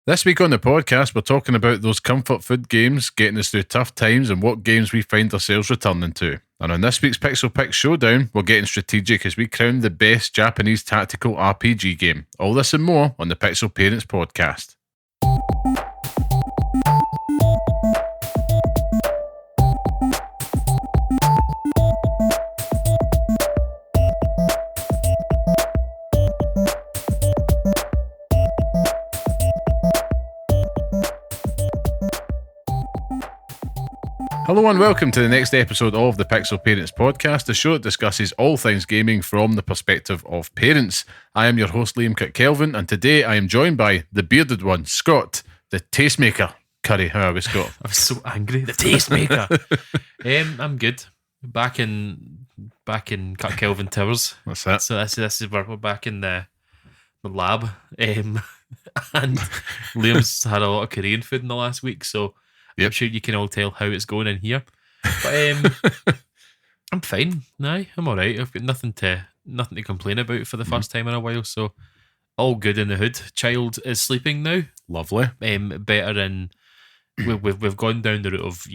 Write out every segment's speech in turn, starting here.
This week on the podcast, we're talking about those comfort food games getting us through tough times and what games we find ourselves returning to. And on this week's Pixel Picks Showdown, we're getting strategic as we crown the best Japanese tactical RPG game. All this and more on the Pixel Parents podcast. Hello and welcome to the next episode of the Pixel Parents podcast, the show that discusses all things gaming from the perspective of parents. I am your host Liam Kirkkelvin, and today I am joined by the bearded one, Scott, the tastemaker. Curry, how are we, Scott? I was so angry. The tastemaker. I'm good. Back in Kirkkelvin Towers. That's it. So this is where we're back in the lab. And Liam's had a lot of Korean food in the last week, so I'm sure you can all tell how it's going in here. But I'm fine. Nah, I'm all right. I've got nothing to complain about for the first time in a while. So all good in the hood. Child is sleeping now. Lovely. Better in. We've gone down the route of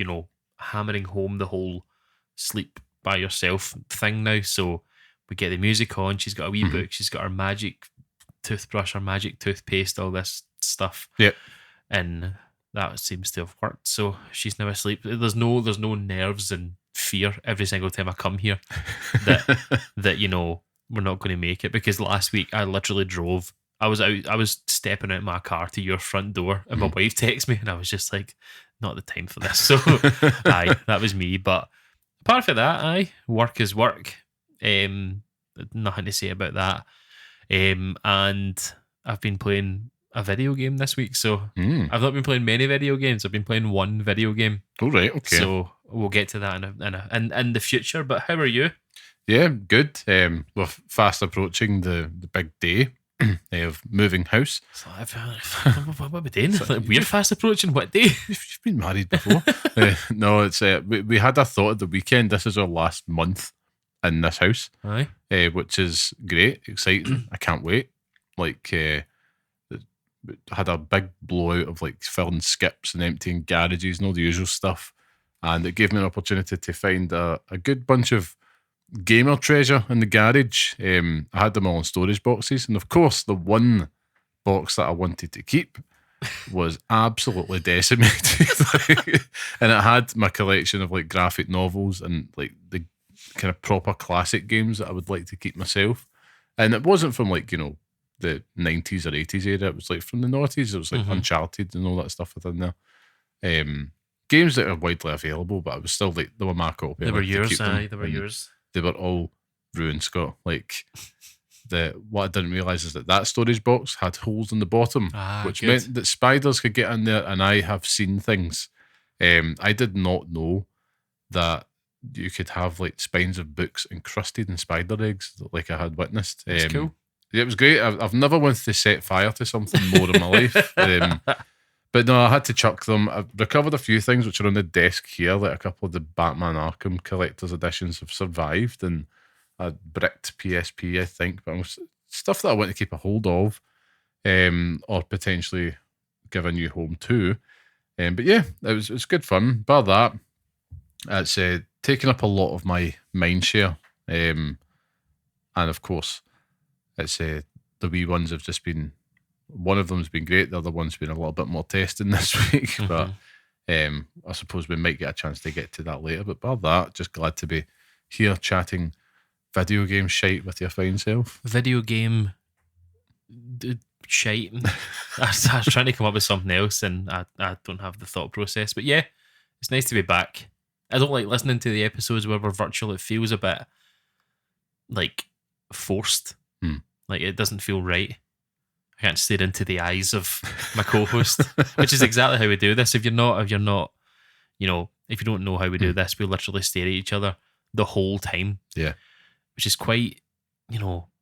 hammering home the whole sleep by yourself thing now. So we get the music on. She's got a wee book. She's got her magic toothbrush, her magic toothpaste, all this stuff. Yep. And that seems to have worked. So she's now asleep. There's no nerves and fear every single time I come here that we're not going to make it, because last week I literally drove. I was stepping out my car to your front door and my wife texted me and I was just like, not the time for this. So that was me. But apart from that, work is work. Nothing to say about that. And I've been playing a video game this week, so I've not been playing many video games. I've been playing one video game. All right, okay. So we'll get to that in the future. But how are you? Yeah, good. We're fast approaching the big day of moving house. So what are we doing? We're fast approaching what day? You've been married before. No, it's we had a thought at the weekend. This is our last month in this house, which is great, exciting. I can't wait. Had a big blowout of filling skips and emptying garages and all the usual stuff, and it gave me an opportunity to find a good bunch of gamer treasure in the garage. I had them all in storage boxes, and of course the one box that I wanted to keep was absolutely decimated. And it had my collection of graphic novels and the kind of proper classic games that I would like to keep myself. And it wasn't from the 90s or 80s era. It was from the noughties. It was Uncharted and all that stuff within there. Games that are widely available, but I was still they were my copy. They were yours, they were yours. They were all ruined, Scott. What I didn't realise is that storage box had holes in the bottom, which meant that spiders could get in there, and I have seen things. I did not know that you could have spines of books encrusted in spider eggs, like I had witnessed. That's cool. Yeah, it was great. I've never wanted to set fire to something more in my life. But no, I had to chuck them. I've recovered a few things which are on the desk here, like a couple of the Batman Arkham Collector's Editions have survived, and a bricked PSP, I think. But stuff that I want to keep a hold of, or potentially give a new home to. But yeah, it was good fun. Bar that, it's taken up a lot of my mind share. And of course, it's the wee ones have just been, one of them's been great, the other one's been a little bit more testing this week, but I suppose we might get a chance to get to that later. But bar that, just glad to be here chatting video game shite with your fine self. Video game shite. I was trying to come up with something else and I don't have the thought process, but yeah, it's nice to be back. I don't like listening to the episodes where we're virtual. It feels a bit forced. It doesn't feel right. I can't stare into the eyes of my co-host, which is exactly how we do this. If you don't know how we do this, we literally stare at each other the whole time. Yeah. Which is quite,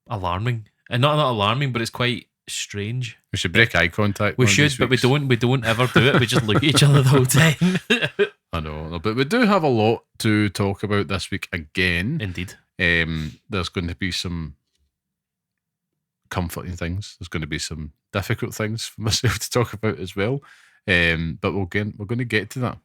alarming. And not alarming, but it's quite strange. We should break eye contact. We should, but we don't ever do it. We just look at each other the whole time. I know, but we do have a lot to talk about this week again. Indeed. There's going to be some comforting things. There's going to be some difficult things for myself to talk about as well. But we're going to get to that.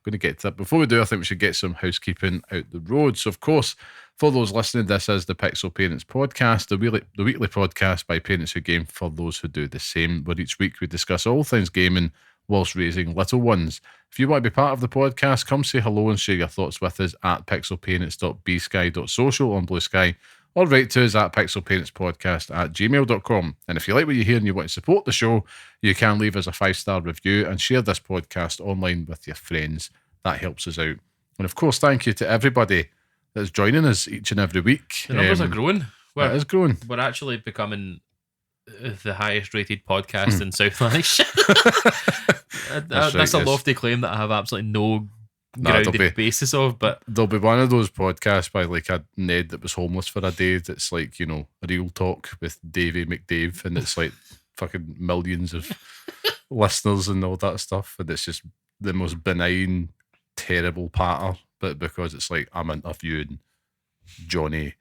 Before we do, I think we should get some housekeeping out the road. So, of course, for those listening, this is the Pixel Parents Podcast, the weekly podcast by parents who game for those who do the same, where each week we discuss all things gaming whilst raising little ones. If you want to be part of the podcast, come say hello and share your thoughts with us at pixelparents.bsky.social on Blue Sky, or write to us at pixelparentspodcast@gmail.com. And if you like what you hear and you want to support the show, you can leave us a 5-star review and share this podcast online with your friends. That helps us out. And of course, thank you to everybody that's joining us each and every week. The numbers are growing. It is growing. We're actually becoming the highest rated podcast in South Lanarksh. That's a lofty claim that I have absolutely no grounded basis of, but there'll be one of those podcasts by like a Ned that was homeless for a day that's like, you know, a real talk with Davey McDave, and it's like fucking millions of listeners and all that stuff, and it's just the most benign, terrible patter, but because it's like I'm interviewing Johnny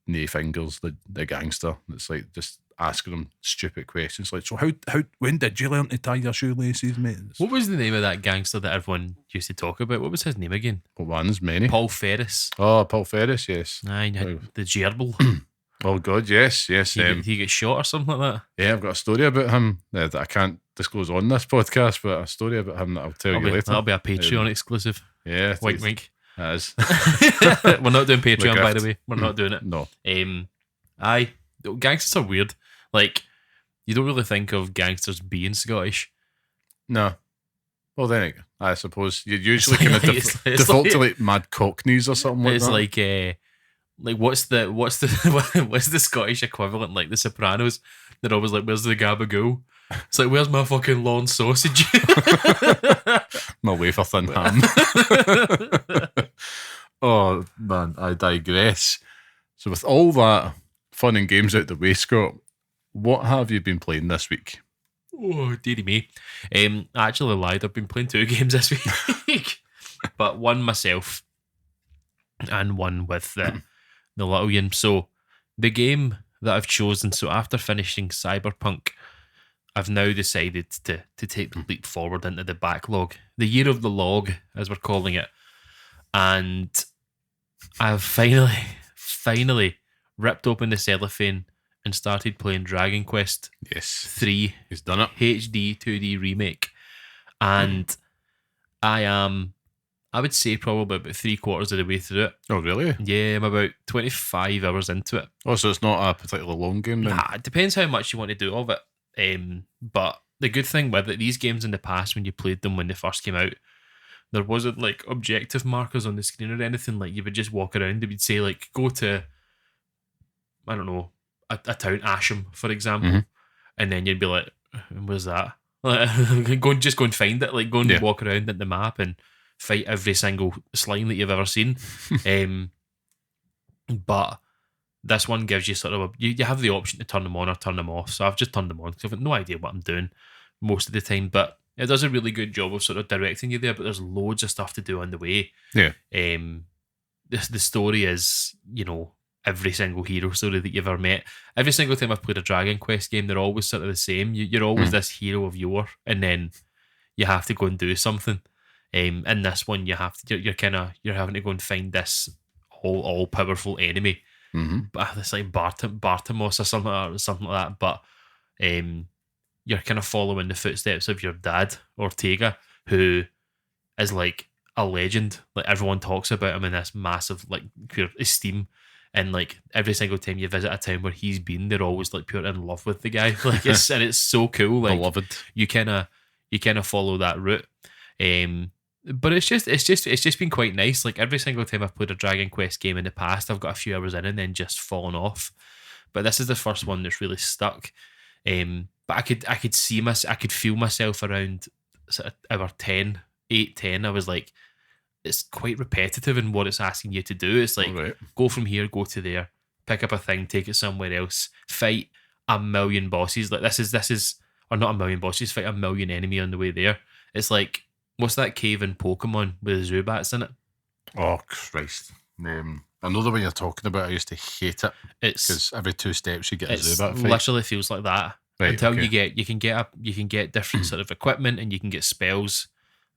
Nay Fingers, the gangster, it's like just asking him stupid questions like, so how when did you learn to tie your shoelaces, mate? What was the name of that gangster that everyone used to talk about? What was his name again? What ones? Many. Paul Ferris. Oh, Paul Ferris, yes. Aye, the gerbil. Oh God, yes. He gets shot or something like that. Yeah, I've got a story about him that I can't disclose on this podcast, but a story about him that I'll tell you later. That'll be a Patreon exclusive. Yeah, wink, wink. That is. We're not doing Patreon, by the way. We're not doing it. No. Aye, gangsters are weird. Like, you don't really think of gangsters being Scottish. No. Well, then I suppose you usually kind of default to like mad Cockneys or something like that. It's like what's the Scottish equivalent? Like the Sopranos, they're always like, "Where's the gabagool?" It's like, "Where's my fucking lawn sausage?" My wafer thin ham. Oh man, I digress. So with all that fun and games out the way, Scott, what have you been playing this week? Oh, dearie me. I actually lied. I've been playing 2 games this week, but one myself and one with the little one. So the game that I've chosen, so after finishing Cyberpunk, I've now decided to take the leap forward into the backlog, the year of the log, as we're calling it. And I've finally ripped open the cellophane and started playing Dragon Quest 3. He's done it. HD 2D remake. And I would say probably about 3/4 of the way through it. Oh, really? Yeah, I'm about 25 hours into it. Oh, so it's not a particularly long game then? Nah, it depends how much you want to do of it. But the good thing with it, these games in the past, when you played them when they first came out, there wasn't like objective markers on the screen or anything. Like you would just walk around. They would say like, go to, I don't know, a town, Asham, for example, and then you'd be like, where's that? Like, go and find it. Like go and walk around at the map and fight every single slime that you've ever seen. But this one gives you sort of you have the option to turn them on or turn them off. So I've just turned them on because I've got no idea what I'm doing most of the time. But it does a really good job of sort of directing you there. But there's loads of stuff to do on the way. Yeah. The story is, you know, every single hero story that you've ever met. Every single time I've played a Dragon Quest game, they're always sort of the same. You're always this hero of yore, and then you have to go and do something. In this one, you're having to go and find this all powerful enemy. But it's like Bartimos or something like that. But you're kind of following the footsteps of your dad, Ortega, who is like a legend. Like everyone talks about him in this massive like pure esteem. And like every single time you visit a town where he's been, they're always like pure in love with the guy. Like it's so cool. Like beloved. You kind of follow that route. But it's just been quite nice. Like every single time I've played a Dragon Quest game in the past, I've got a few hours in and then just fallen off. But this is the first one that's really stuck. But I could feel myself around sort of hour 10, 8, 10. I was like, it's quite repetitive in what it's asking you to do. It's like, go from here, go to there, pick up a thing, take it somewhere else, fight a million bosses. Like this is, or not a million bosses, fight a million enemy on the way there. It's like, what's that cave in Pokemon with the Zubats in it? Oh, Christ. I know the way you're talking about. I used to hate it It's because every 2 steps you get a it Zubat fight. literally feels like that Right, until okay. you can get different sort of equipment, and you can get spells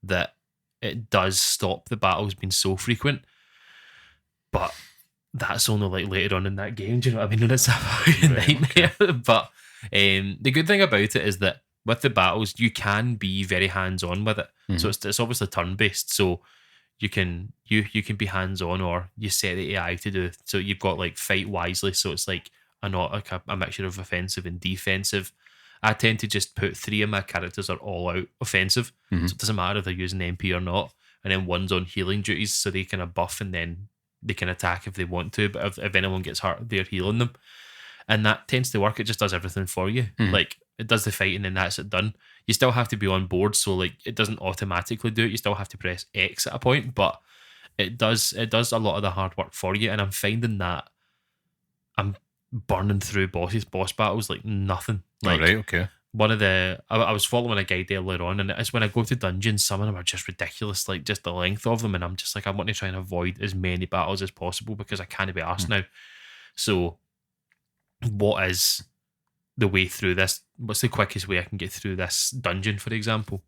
that it does stop the battles being so frequent. But that's only like later on in that game. Do you know what I mean? And it's a fucking nightmare. Okay. But the good thing about it is that with the battles, you can be very hands on with it. So it's obviously turn based. So you can be hands on, or you set the AI to do. So you've got like fight wisely. So it's like a mixture of offensive and defensive. I tend to just put 3 of my characters are all out offensive. So it doesn't matter if they're using MP or not. And then one's on healing duties, so they kind of buff and then they can attack if they want to. But if anyone gets hurt, they're healing them. And that tends to work. It just does everything for you. Like, it does the fighting and that's it done. You still have to be on board, so like it doesn't automatically do it. You still have to press X at a point, but it does a lot of the hard work for you. And I'm finding that I'm burning through boss battles like nothing. Like, All right, okay. one of the I was following a guide earlier on, and it's when I go to dungeons, some of them are just ridiculous, like just the length of them, and I'm just like, I want to try and avoid as many battles as possible because I can't be arsed now. So what is the way through this? What's the quickest way I can get through this dungeon, for example?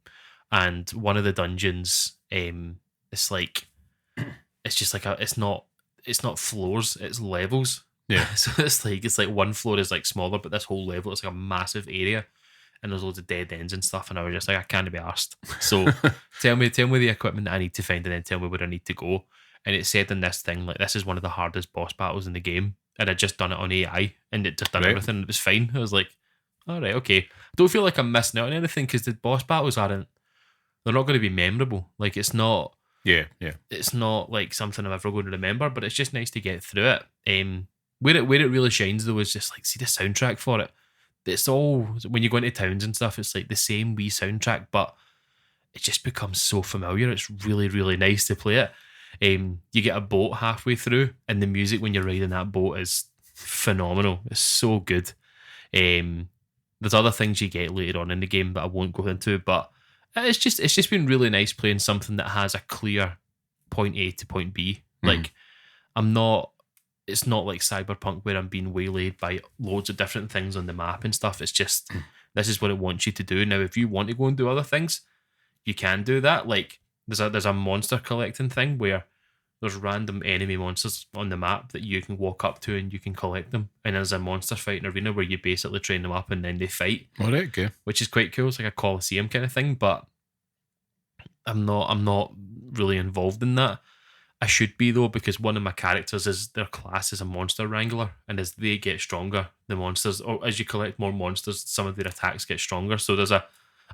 And one of the dungeons, it's like, it's just like it's not floors, it's levels. Yeah. So it's like one floor is like smaller, but this whole level is like a massive area, and there's loads of dead ends and stuff. And I was just like, I can't be arsed. So tell me the equipment that I need to find, and then tell me where I need to go. And it said in this thing, like, this is one of the hardest boss battles in the game. And I just done it on AI, and it just done everything. And it was fine. I was like, all right, okay. I don't feel like I'm missing out on anything because the boss battles they're not going to be memorable. Like, it's not. Yeah. It's not like something I'm ever going to remember, but it's just nice to get through it. Where it really shines though is just like, see the soundtrack for it. It's all, when you go into towns and stuff, it's like the same wee soundtrack, but it just becomes so familiar. It's really, really nice to play it. You get a boat halfway through, and the music when you're riding that boat is phenomenal. It's so good. There's other things you get later on in the game that I won't go into, but it's just been really nice playing something that has a clear point A to point B. Like, it's not like Cyberpunk where I'm being waylaid by loads of different things on the map and stuff. It's just, this is what it wants you to do. Now, if you want to go and do other things, you can do that. Like, there's a monster collecting thing where there's random enemy monsters on the map that you can walk up to and you can collect them. And there's a monster fighting arena where you basically train them up and then they fight. All right, okay. Which is quite cool. It's like a Colosseum kind of thing, but I'm not really involved in that. I should be though, because one of my characters is, their class is a monster wrangler, and as they get stronger, the monsters, or as you collect more monsters, some of their attacks get stronger. So there's a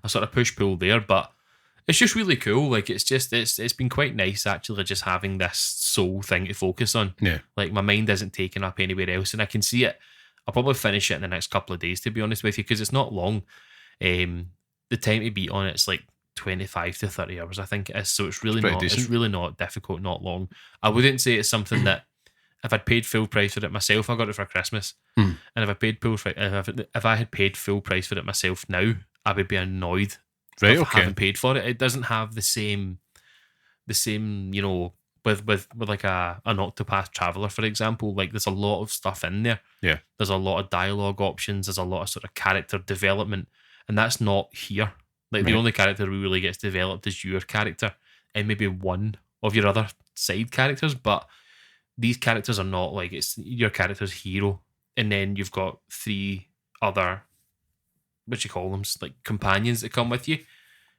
sort of push pull there, but it's just really cool. Like, it's been quite nice actually, just having this sole thing to focus on. Yeah. Like, my mind isn't taken up anywhere else, and I can see it. I'll probably finish it in the next couple of days, to be honest with you, because it's not long. The time to beat on it's like 25 to 30 hours, I think it is. So it's really not difficult, not long. I wouldn't say it's something that, if I'd paid full price for it myself, I got it for Christmas. And if I had paid full price for it myself now, I would be annoyed. Right, of okay. having paid for it. It doesn't have the same, you know, with like an Octopath Traveler, for example. Like, there's a lot of stuff in there. Yeah. There's a lot of dialogue options. There's a lot of sort of character development, and that's not here. Like, the only character who really gets developed is your character and maybe one of your other side characters. But these characters are not like, it's your character's hero, and then you've got 3 other, what you call them, like companions that come with you,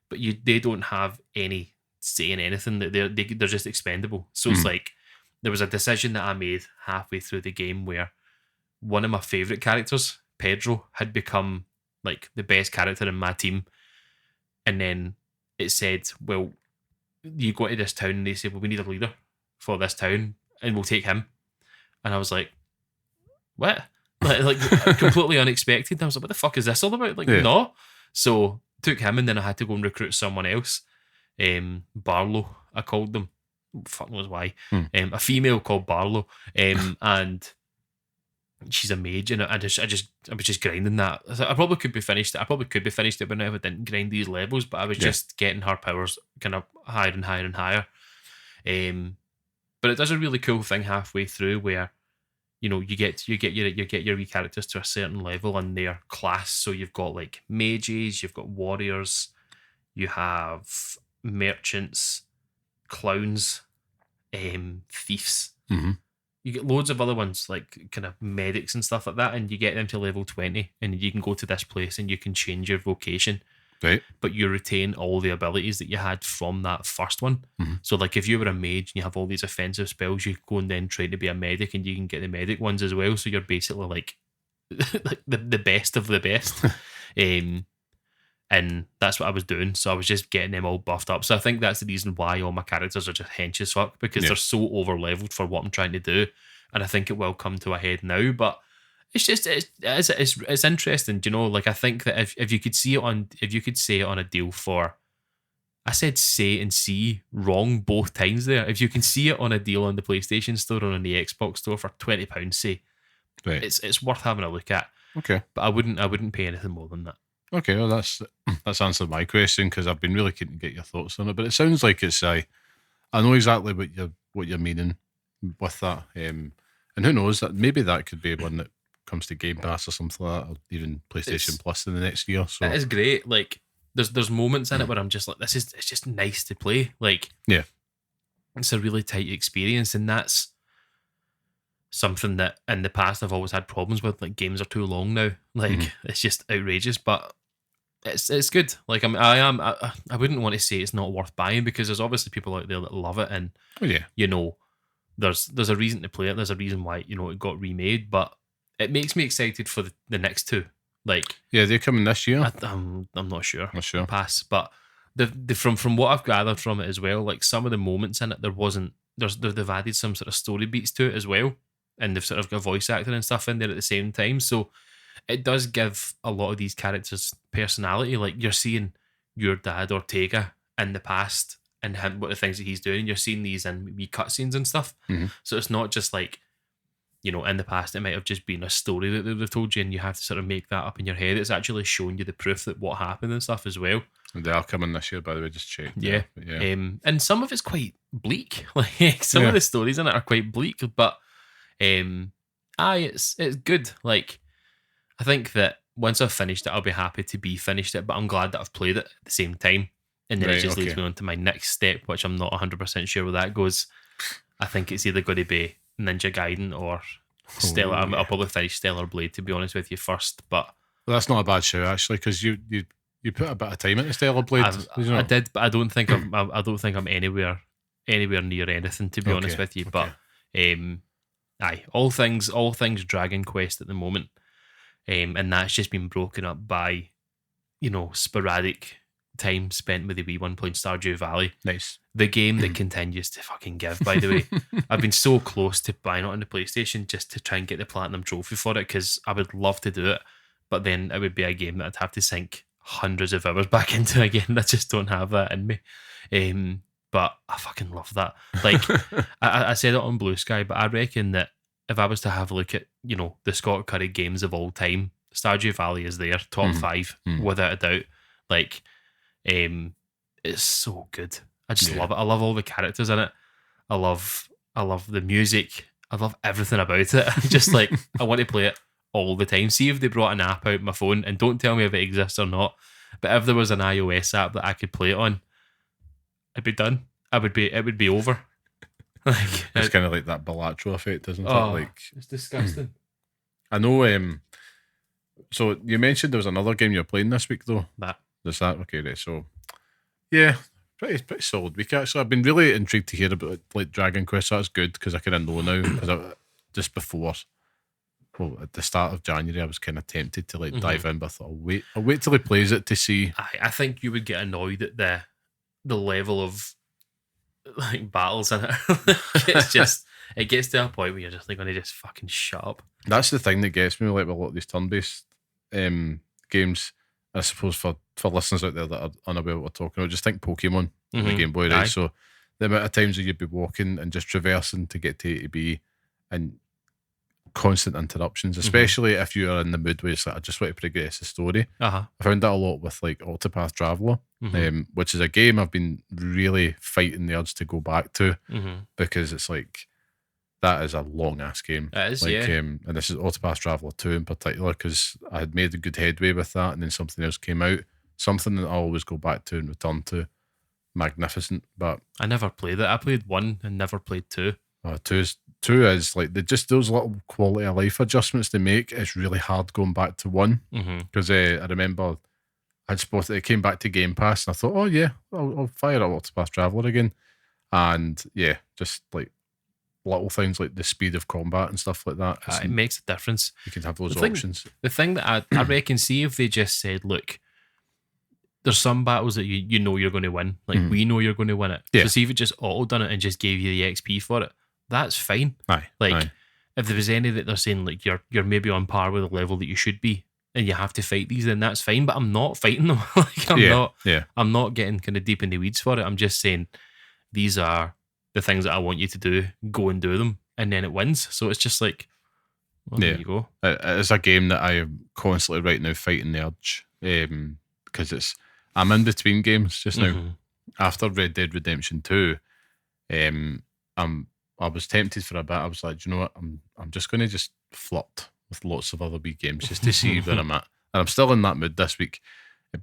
but they don't have any say in anything. They're just expendable. So it's like, there was a decision that I made halfway through the game where one of my favorite characters, Pedro, had become like the best character in my team, and then it said, well, you go to this town, and they say, well, we need a leader for this town, and we'll take him. And I was like, what? like completely unexpected. I was like, what the fuck is this all about? Like, no. So took him, and then I had to go and recruit someone else. Barlow, I called them. Fuck knows why. A female called Barlow. And she's a mage, and I was just grinding that. I probably could be finished. I probably could be finished it by now if I didn't grind these levels, but I was just getting her powers kind of higher and higher and higher. But it does a really cool thing halfway through where you get your wee characters to a certain level in their class. So you've got like mages, you've got warriors, you have merchants, clowns, thieves. Mm-hmm. You get loads of other ones like kind of medics and stuff like that, and you get them to level 20, and you can go to this place and you can change your vocation. Right. But you retain all the abilities that you had from that first one. Mm-hmm. So, like, if you were a mage and you have all these offensive spells, you go and then train to be a medic, and you can get the medic ones as well. So you're basically like, like the best of the best. And that's what I was doing. So I was just getting them all buffed up. So I think that's the reason why all my characters are just hench as fuck, because they're so over leveled for what I'm trying to do. And I think it will come to a head now, but it's just it's interesting, you know. Like, I think that if you could see it on, if you could say it on a deal for, I said say and see wrong both times there. If you can see it on a deal on the PlayStation Store or on the Xbox Store for £20, say, right, it's worth having a look at. Okay, but I wouldn't pay anything more than that. Okay, well that's answered my question, because I've been really keen to get your thoughts on it. But it sounds like it's I know exactly what you're meaning with that. And who knows, that maybe that could be one that comes to Game Pass or something like that, or even PlayStation Plus in the next year. So it is great. Like, there's moments in it where I'm just like, it's just nice to play. Like, yeah, it's a really tight experience, and that's something that in the past I've always had problems with. Like, games are too long now. Like, it's just outrageous, but it's good. Like, I wouldn't want to say it's not worth buying, because there's obviously people out there that love it, and you know, there's a reason to play it. There's a reason why, you know, it got remade, but it makes me excited for the next two. Like, they're coming this year. I'm not sure. Not sure. Pass, but from what I've gathered from it as well, like, some of the moments in it, they've added some sort of story beats to it as well, and they've sort of got voice acting and stuff in there at the same time. So it does give a lot of these characters personality. Like, you're seeing your dad Ortega in the past and him, what the things that he's doing, and you're seeing these in wee cutscenes and stuff. Mm-hmm. So it's not just like, you know, in the past it might have just been a story that they've told you, and you have to sort of make that up in your head. It's actually showing you the proof that what happened and stuff as well. They are coming this year, by the way, just checked. Yeah. And some of it's quite bleak. Like, some of the stories in it are quite bleak, but it's good. Like, I think that once I've finished it, I'll be happy to be finished it, but I'm glad that I've played it at the same time. And then it just leads me on to my next step, which I'm not 100% sure where that goes. I think it's either going to be Ninja Gaiden or Stellar. I'll probably finish Stellar Blade, to be honest with you, first. But I did, but I don't think I'm anywhere near anything, to be honest with you. But all things Dragon Quest at the moment, and that's just been broken up by, you know, sporadic time spent with the wee one playing Stardew Valley. Nice. The game that continues to fucking give, by the way. I've been so close to buying it on the PlayStation just to try and get the Platinum Trophy for it, because I would love to do it, but then it would be a game that I'd have to sink hundreds of hours back into again. I just don't have that in me. But I fucking love that. Like, I said it on Blue Sky, but I reckon that if I was to have a look at, you know, the Scott Curry games of all time, Stardew Valley is there, top 5, without a doubt. Like, it's so good. I just love it. I love all the characters in it. I love the music. I love everything about it. Just like, I want to play it all the time. See if they brought an app out on my phone, and don't tell me if it exists or not, but if there was an iOS app that I could play it on, I'd be done. It would be over. Like, it's kind of like that Balatro effect, isn't it? Like, it's disgusting. I know. So you mentioned there was another game you're playing this week, though. There's that. Okay, right. So yeah, pretty solid week, actually. I've been really intrigued to hear about, like, Dragon Quest. So that's good, because I kind of know now. Because just before, well, at the start of January, I was kind of tempted to dive in, but I thought I'll wait till he plays it to see. I think you would get annoyed at the level of, like, battles in it. It's just, it gets to a point where you're just like, going to just fucking shut up. That's the thing that gets me, like, with a lot of these turn-based games. I suppose for listeners out there that are unaware of what we're talking about, just think Pokemon on the Game Boy, right? So the amount of times that you'd be walking and just traversing to get to A to B, and constant interruptions, especially if you are in the mood where it's like, I just want to progress the story. I found that a lot with like Octopath Traveler, which is a game I've been really fighting the urge to go back to because it's like, that is a long ass game. It is, like, yeah. And this is Octopath Traveler 2 in particular, because I had made a good headway with that, and then something else came out, something that I always go back to and return to. Magnificent. But I never played it. I played 1 and never played 2. 2 is like, just those little quality of life adjustments they make. It's really hard going back to 1 because I remember I'd spotted it came back to Game Pass, and I thought, oh yeah, I'll fire up Octopath Traveler again, and yeah, just like little things like the speed of combat and stuff like that. It makes a difference. You can have those options. The thing that I reckon, see if they just said, look, there's some battles that you know you're going to win. Like, we know you're going to win it. Yeah. So see if it just auto-done it and just gave you the XP for it, that's fine. Aye. If there was any that they're saying, like, you're maybe on par with the level that you should be and you have to fight these, then that's fine. But I'm not fighting them. Like, I'm not getting kind of deep in the weeds for it. I'm just saying, these are the things that I want you to do, go and do them, and then it wins. So it's just like, well, there you go. It's a game that I am constantly right now fighting the urge, because I'm in between games just now. After Red Dead Redemption 2, I was tempted for a bit. I was like, do you know what? I'm just going to just flirt with lots of other wee games just to see where I'm at. And I'm still in that mood this week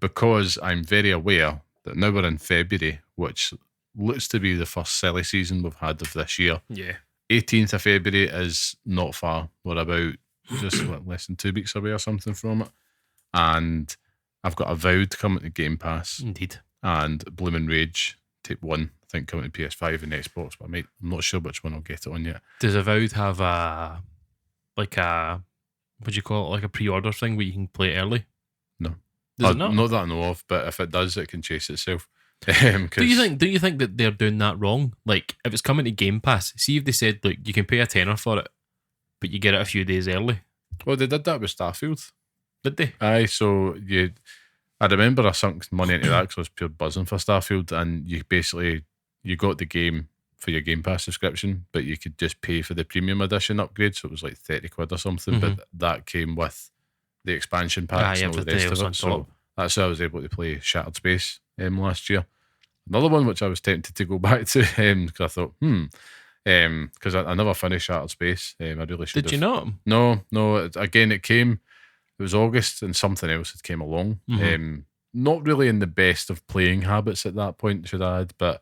because I'm very aware that now we're in February, which looks to be the first silly season we've had of this year. Yeah. 18th of February is not far. We're about just less than 2 weeks away or something from it. And I've got Avowed coming to Game Pass. Indeed. And Blooming Rage Tape 1, I think, coming to PS5 and Xbox, but I'm not sure which one I'll get it on yet. Does Avowed have what do you call it, like a pre-order thing where you can play it early? No. Does it not? Not that I know of, but if it does, it can chase itself. Do you think that they're doing that wrong? Like, if it's coming to Game Pass, see if they said, look, you can pay a tenner for it, but you get it a few days early. Well, they did that with Starfield. Did they? Aye, so I remember I sunk money into that because I was pure buzzing for Starfield, and you got the game for your Game Pass subscription, but you could just pay for the premium edition upgrade, so it was like 30 quid or something, but that came with the expansion packs and all the rest of it. So that's how I was able to play Shattered Space last year. Another one which I was tempted to go back to because I thought, because I never finished Shattered Space. I really should. Did you not? No. It came. It was August and something else had came along. Not really in the best of playing habits at that point, should I add, but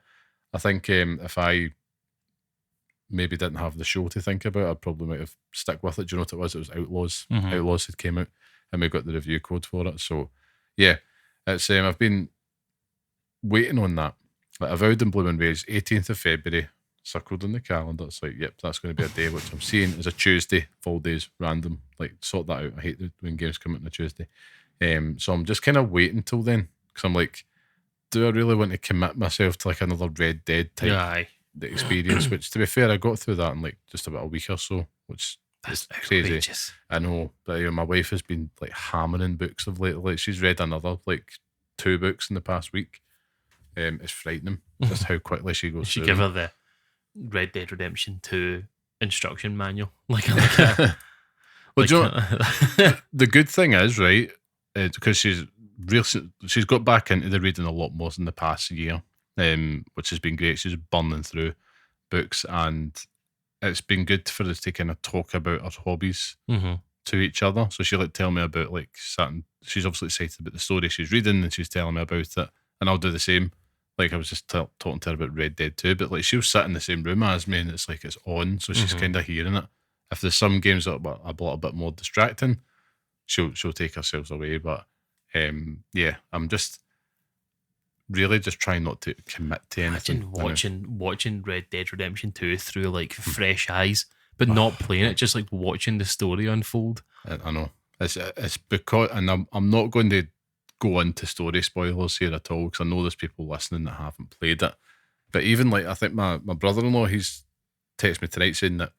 I think if I maybe didn't have the show to think about, I probably might have stuck with it. Do you know what it was? It was Outlaws. Outlaws had came out and we got the review code for it. So yeah, it's I've been waiting on that. Like, Avowed and Blooming Rage, 18th of February, circled in the calendar. It's like, yep, that's going to be a day which I'm seeing as a Tuesday, full days, random. Like, sort that out. I hate when games come out on a Tuesday. So I'm just kind of waiting till then because I'm like, do I really want to commit myself to like another Red Dead type experience? Which, to be fair, I got through that in like just about a week or so, which is crazy. Outrageous. I know, but my wife has been like hammering books of late. Like, she's read another like 2 books in the past week. It's frightening just how quickly she goes. You through give them. her the Red Dead Redemption 2 instruction manual, well, the good thing is, right, because she's got back into the reading a lot more in the past year, which has been great. She's burning through books, and it's been good for us to kind of talk about our hobbies to each other. So she'll like tell me about like certain. She's obviously excited about the story she's reading, and she's telling me about it, and I'll do the same. Like, I was just talking to her about Red Dead 2, but like, she'll sit in the same room as me, and it's like it's on, so she's kind of hearing it. If there's some games that are a little bit more distracting, she'll take herself away. But yeah, I'm just really just trying not to commit to anything. Imagine watching Red Dead Redemption 2 through like fresh eyes, but not playing it, just like watching the story unfold. I know it's because, and I'm not going to go into story spoilers here at all because I know there's people listening that haven't played it. But even like, I think my brother-in-law, he's texted me tonight saying that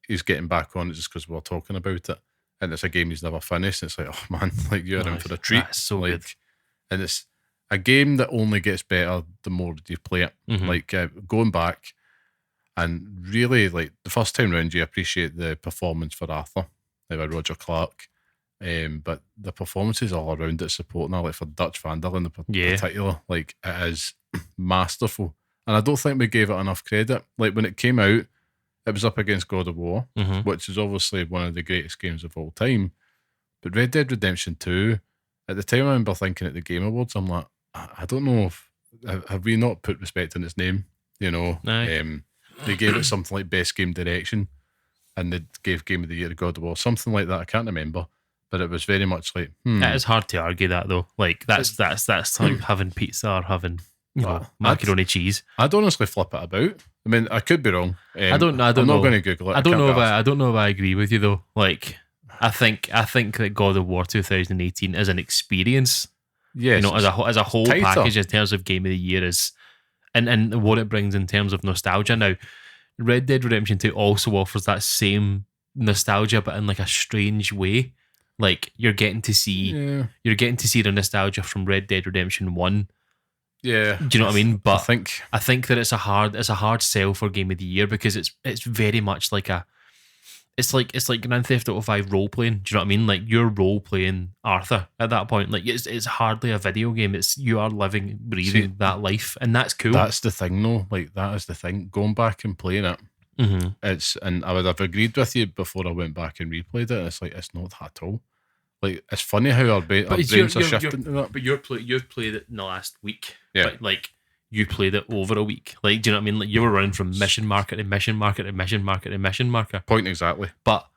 he's getting back on it just because we're talking about it, and it's a game he's never finished. And it's like, oh man, like, you're in for a treat. That's so like, good. And it's a game that only gets better the more you play it. Like, going back, And really, like, the first time round, you appreciate the performance for Arthur, like by Roger Clark. But the performances all around it supporting her, like for Dutch van der Linde in particular, like, it is masterful. And I don't think we gave it enough credit. Like, when it came out, it was up against God of War, which is obviously one of the greatest games of all time. But Red Dead Redemption 2, at the time I remember thinking at the Game Awards, I'm like, I don't know if, have we not put respect on its name? You know, they gave it something like Best Game Direction, and they gave Game of the Year to God of War, something like that. I can't remember, but it was very much like, It is hard to argue that though. Like that's like having pizza or having macaroni cheese. I'd honestly flip it about. I mean, I could be wrong. I don't know. I'm not going to Google it. I don't know if I agree with you though. Like, I think that God of War 2018 is an experience. Yes, you know, as a whole package in terms of Game of the Year is, and what it brings in terms of nostalgia. Now, Red Dead Redemption 2 also offers that same nostalgia, but in like a strange way. Like you're getting to see the nostalgia from Red Dead Redemption 1. Yeah. Do you know what I mean? But I think that it's a hard sell for Game of the Year because it's very much like it's like Grand Theft Auto 5 role playing. Do you know what I mean? Like you're role playing Arthur at that point. Like it's hardly a video game. It's you are living, breathing that life, and that's cool. That's the thing though. Like that is the thing. Going back and playing it. And I would have agreed with you before I went back and replayed it. It's like it's not that at all. Like it's funny how our brains are shifting to that. But you've played it in the last week. Yeah. But like you played it over a week. Like do you know what I mean? Like you were running from mission marker to mission marker to mission marker to mission marker. Point exactly. But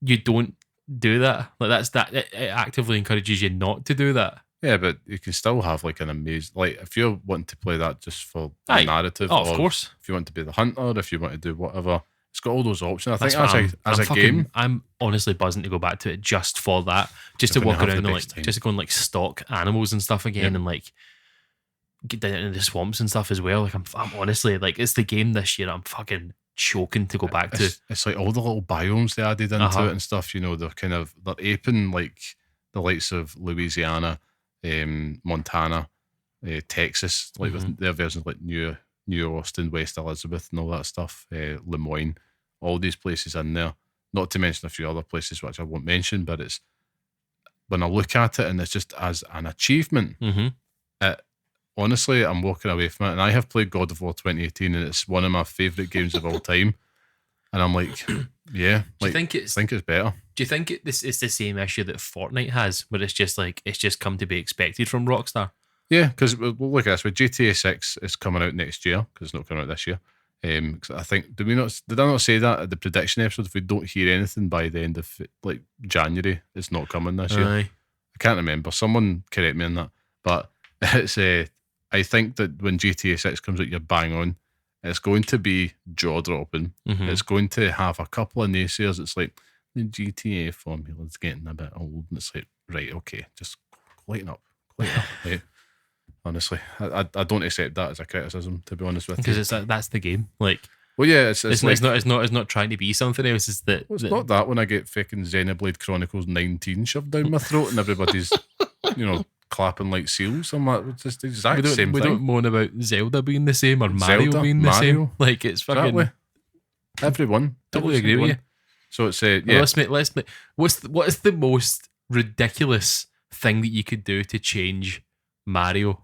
you don't do that. Like it actively encourages you not to do that. Yeah, but you can still have like an amazing, like if you're wanting to play that just for the narrative, of course. If you want to be the hunter, if you want to do whatever, it's got all those options. I think as a game, I'm honestly buzzing to go back to it just for that, just to walk around and just to go and like stalk animals and stuff again, and like get down into the swamps and stuff as well. Like I'm honestly like it's the game this year I'm fucking choking to go back to. It's like all the little biomes they added into it and stuff. You know, they're aping like the likes of Louisiana. Montana, Texas, like with their versions like New Austin, West Elizabeth, and all that stuff. Lemoyne, all these places in there. Not to mention a few other places which I won't mention, but it's when I look at it and it's just as an achievement. Honestly, I'm walking away from it, and I have played God of War 2018, and it's one of my favourite games of all time. And I'm like, yeah, do you think it's better? Do you think it's the same issue that Fortnite has, where it's just come to be expected from Rockstar? Yeah, because look at this, with GTA 6 is coming out next year, because it's not coming out this year. I think did I not say that at the prediction episode? If we don't hear anything by the end of like January, it's not coming this year. I can't remember. Someone correct me on that. But it's I think that when GTA 6 comes out, you're bang on. It's going to be jaw dropping. It's going to have a couple of naysayers. It's like the GTA formula is getting a bit old, and it's like, right, okay, just lighten up. Right? Honestly, I don't accept that as a criticism, to be honest with you, because that's the game. Like, well, yeah, it's not trying to be something else. It's that not that when I get fucking Xenoblade Chronicles 19 shoved down my throat and everybody's clapping like seals. I'm like, it's just the exact same thing. We don't moan about Zelda being the same or Mario being the same. Like it's fucking exactly. Everyone. Totally agree with you. So it's let's make what is the most ridiculous thing that you could do to change Mario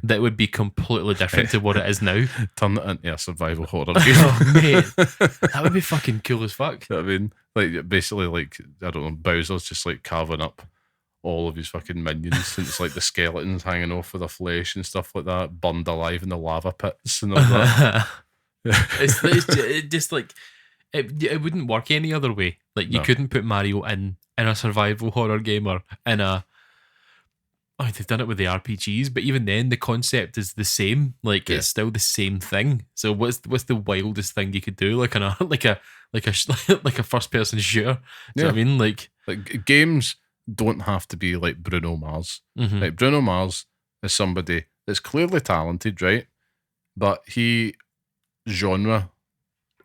that would be completely different to what it is now? Turn it into a survival horror game. Oh, mate, that would be fucking cool as fuck. You know what I mean, like basically, like I don't know, Bowser's just like carving up all of his fucking minions, and it's like the skeletons hanging off of the flesh and stuff like that, burned alive in the lava pits and all that. it's just like it wouldn't work any other way. Like you couldn't put Mario in a survival horror game or in a. Oh, they've done it with the RPGs, but even then, the concept is the same. Like it's still the same thing. So what's the wildest thing you could do? Like a first person shooter. Do you know what I mean? Like games don't have to be like Bruno Mars. Like Bruno Mars is somebody that's clearly talented, right? But he genre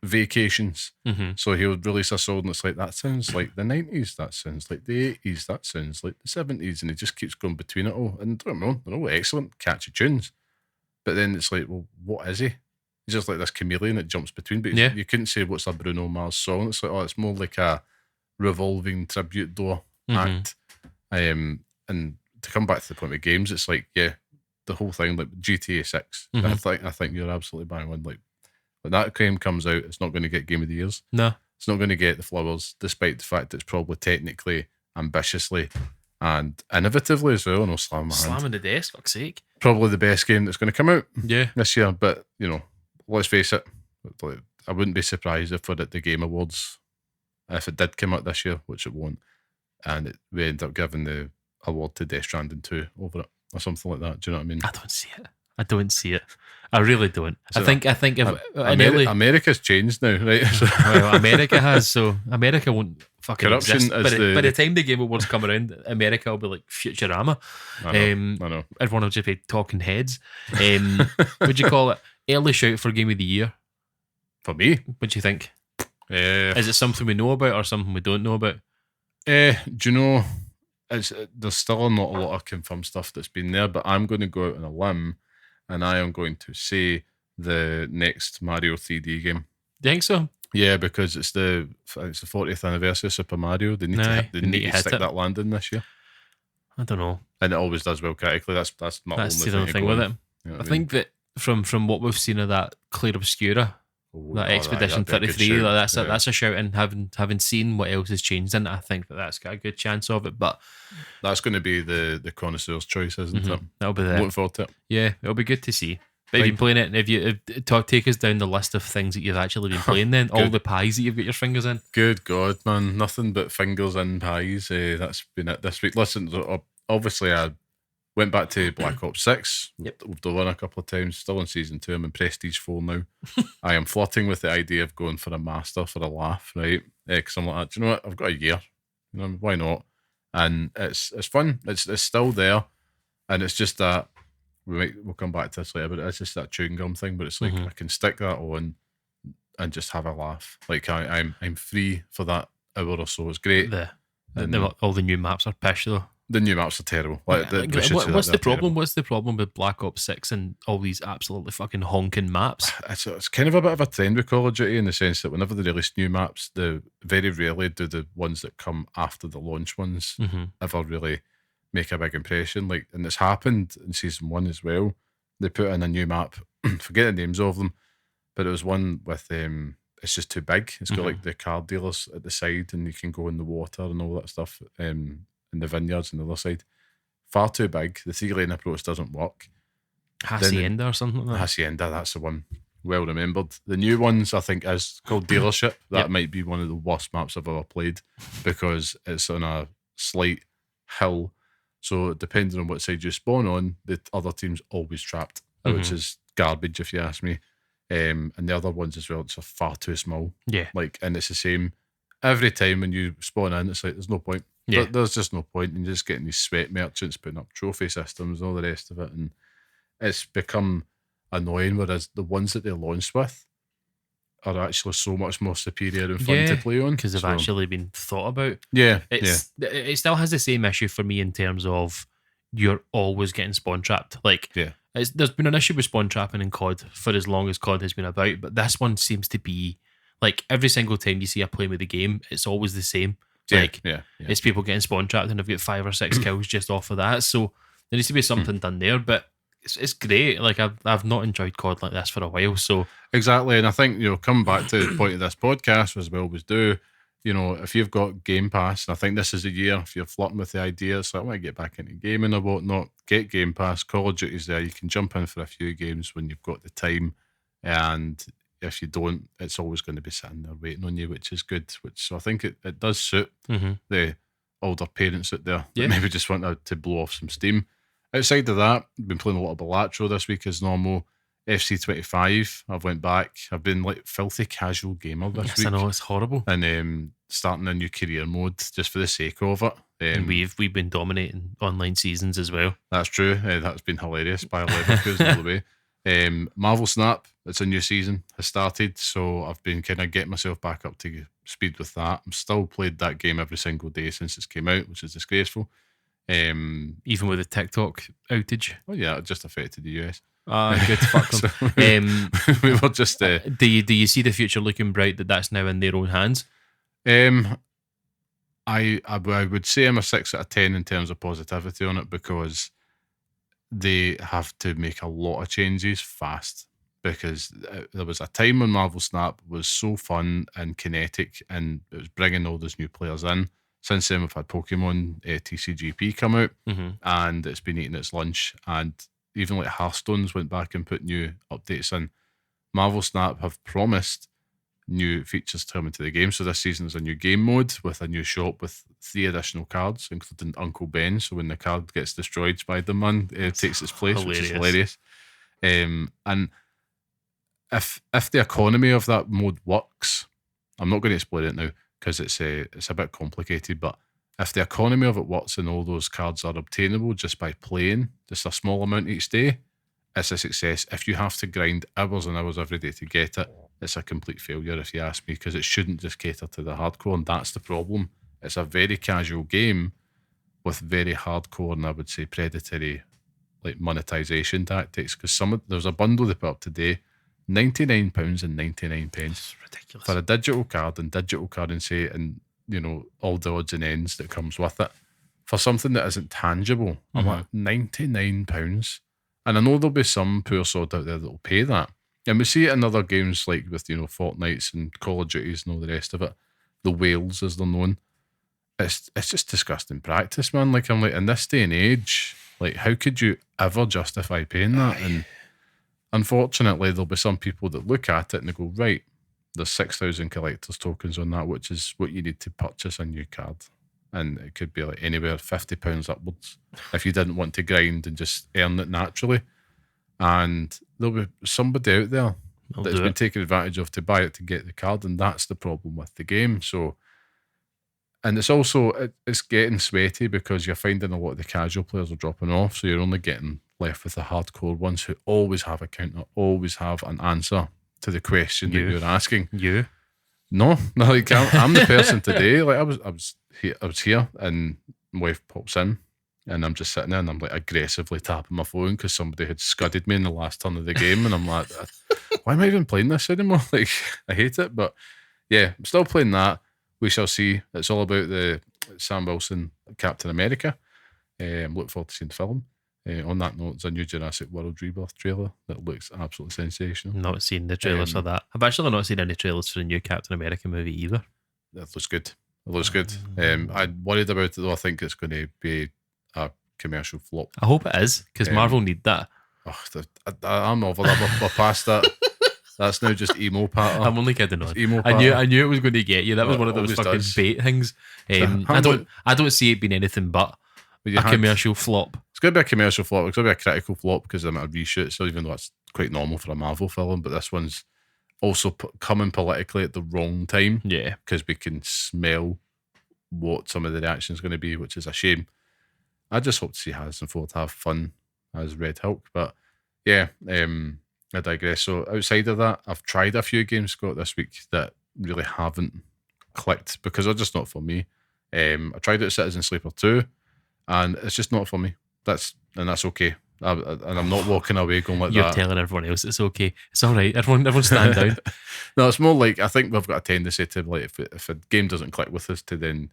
vacations. So he'll release a song that's like, that sounds like the 90s, that sounds like the 80s, that sounds like the 70s, and he just keeps going between it all. And don't know, they're all excellent, catchy tunes. But then it's like, well, what is he? He's just like this chameleon that jumps between. But you couldn't say what's a Bruno Mars song. It's like, it's more like a revolving tribute door act. And to come back to the point of games, it's like, the whole thing, like GTA 6. I think you're absolutely bang on. Like when that game comes out, it's not going to get Game of the Years. No. It's not going to get the flowers, despite the fact that it's probably technically, ambitiously, and innovatively as well. No, slamming the desk, fuck's sake. Probably the best game that's going to come out this year. But, let's face it, I wouldn't be surprised if at the Game Awards, if it did come out this year, which it won't, and we end up giving the award to Death Stranding 2 over it, or something like that. Do you know what I mean? I don't see it. I really don't. So I think if America's changed now, right? Well, America has, so America won't fucking corruption exist. By the time the Game Awards come around, America will be like Futurama. I know. Everyone will just be talking heads. Would you call it early shout for Game of the Year? For me, what do you think? Is it something we know about or something we don't know about? Do you know? There's still not a lot of confirmed stuff that's been there, but I'm going to go out on a limb, and I am going to say the next Mario 3D game. Do you think so? Yeah, because it's the 40th anniversary of Super Mario. They need to stick that landing this year. I don't know, and it always does well critically. That's not the only thing with it. I think that from what we've seen of that Clair Obscura. That Expedition 33, that's a shout, and having seen what else has changed in it, I think that's got a good chance of it. But that's going to be the connoisseur's choice, isn't it? That'll be there. Looking forward to it. Yeah, it'll be good to see. But if you've been playing it, and if you take us down the list of things that you've actually been playing, then all the pies that you've got your fingers in. Good God, man, nothing but fingers in pies. That's been it this week. Listen, obviously I went back to Black Ops 6. Yep. We've done one a couple of times. Still in Season 2. I'm in Prestige 4 now. I am flirting with the idea of going for a Master for a laugh, right? Because I'm like, do you know what? I've got a year. Why not? And it's fun. It's still there. And it's just that, we'll come back to this later, but it's just that chewing gum thing. But it's like, I can stick that on and just have a laugh. Like, I'm free for that hour or so. It's great. All the new maps are pish, though. The new maps are terrible. What's the problem? What's the problem with Black Ops 6 and all these absolutely fucking honking maps? It's kind of a bit of a trend with Call of Duty in the sense that whenever they release new maps, they very rarely do the ones that come after the launch ones ever really make a big impression. Like, and it's happened in Season 1 as well. They put in a new map, forget the names of them, but it was one with it's just too big. It's got like the car dealers at the side, and you can go in the water and all that stuff. In the vineyards on the other side. Far too big. The 3-lane approach doesn't work. Hacienda or something like that? Hacienda, that's the one. Well remembered. The new ones, I think, is called Dealership. That might be one of the worst maps I've ever played because it's on a slight hill. So depending on what side you spawn on, the other team's always trapped, which is garbage if you ask me. And the other ones as well, it's far too small. Yeah. And it's the same. Every time when you spawn in, it's like, there's no point. Yeah. There's just no point in just getting these sweat merchants putting up trophy systems and all the rest of it, and it's become annoying. Whereas the ones that they launched with are actually so much more superior and fun to play on because they've actually been thought about. It still has the same issue for me in terms of you're always getting spawn trapped. There's been an issue with spawn trapping in COD for as long as COD has been about, but this one seems to be like every single time you see a play with the game, it's always the same. It's people getting spawn trapped and they've got 5 or 6 kills just off of that. So there needs to be something done there, but it's great. Like I've not enjoyed COD like this for a while. So exactly, and I think come back to the point of this podcast as we always do. If you've got Game Pass, and I think this is a year if you're flirting with the idea, so I want to get back into gaming or whatnot. Get Game Pass. Call of Duty's there. You can jump in for a few games when you've got the time, and if you don't, it's always going to be sitting there waiting on you, which is good. So I think it does suit the older parents out there that maybe just want to blow off some steam. Outside of that, I've been playing a lot of Balatro this week as normal. FC25, I've went back. I've been like filthy casual gamer this week. I know, it's horrible. And starting a new career mode just for the sake of it. And we've been dominating online seasons as well. That's true. That's been hilarious by Leverkusen all the way. Marvel Snap, it's a new season, has started, so I've been kind of getting myself back up to speed with that. I'm still played that game every single day since it's came out, which is disgraceful. Even with the TikTok outage. Oh yeah, it just affected the US. Good, fuck them. We were just. Do you see the future looking bright that's now in their own hands? I would say I'm a 6 out of 10 in terms of positivity on it, because they have to make a lot of changes fast, because there was a time when Marvel Snap was so fun and kinetic, and it was bringing all those new players in. Since then, we've had Pokemon TCGP come out, and it's been eating its lunch, and even like Hearthstone's went back and put new updates in. Marvel Snap have promised new features to come into the game. So this season is a new game mode with a new shop with 3 additional cards, including Uncle Ben. So when the card gets destroyed, Spider-Man takes its place, hilarious. Which is hilarious. And if the economy of that mode works, I'm not going to explain it now because it's a bit complicated, but if the economy of it works and all those cards are obtainable just by playing just a small amount each day, it's a success. If you have to grind hours and hours every day to get it, it's a complete failure, if you ask me, because it shouldn't just cater to the hardcore, and that's the problem. It's a very casual game with very hardcore and I would say predatory like monetization tactics, because there's a bundle they put up today, £99.99. It's ridiculous. For a digital card and digital currency and, you know, all the odds and ends that comes with it. For something that isn't tangible, I'm like, £99. And I know there'll be some poor sod out there that'll pay that. And we see it in other games like with, you know, Fortnites and Call of Duties and all the rest of it. The whales, as they're known. It's just disgusting practice, man. Like, I'm like, in this day and age, like, how could you ever justify paying that? And unfortunately, there'll be some people that look at it and they go, right, there's 6,000 collector's tokens on that, which is what you need to purchase a new card. And it could be like anywhere £50 upwards if you didn't want to grind and just earn it naturally. And there'll be somebody out there that's been taken advantage of to buy it to get the card, and that's the problem with the game. So, and it's also, it's getting sweaty because you're finding a lot of the casual players are dropping off, so you're only getting left with the hardcore ones who always have a counter, always have an answer to the question that you're asking. You? No, like I'm the person today. Like I was here, and my wife pops in, and I'm just sitting there, and I'm like aggressively tapping my phone because somebody had scudded me in the last turn of the game, and I'm like, why am I even playing this anymore? Like, I hate it, but yeah, I'm still playing that. We shall see. It's all about the Sam Wilson Captain America. I'm looking forward to seeing the film. On that note, there's a new Jurassic World Rebirth trailer that looks absolutely sensational. Not seen the trailers for that. I've actually not seen any trailers for the new Captain America movie either. That looks good. It looks good. I'm worried about it though. I think it's going to be a commercial flop. I hope it is, because Marvel need that. I'm over that. We're past that. That's now just emo patter. I'm only kidding on. Emo I knew it was going to get you. That was one of those fucking bait things. I don't see it being anything but a commercial flop. It's going to be a commercial flop. It's going to be a critical flop because of the amount of reshoots. So even though that's quite normal for a Marvel film, but this one's also coming politically at the wrong time. Yeah, because we can smell what some of the reaction is going to be, which is a shame. I just hope to see Harrison Ford have fun as Red Hulk, but yeah, I digress. So outside of that, I've tried a few games, Scott, this week that really haven't clicked because they're just not for me. I tried out Citizen Sleeper 2, and it's just not for me. That's okay. And I'm not walking away going like You're that. You're telling everyone else it's okay. It's all right. Everyone stand down. No, it's more like I think we've got a tendency to, like, if a game doesn't click with us, to then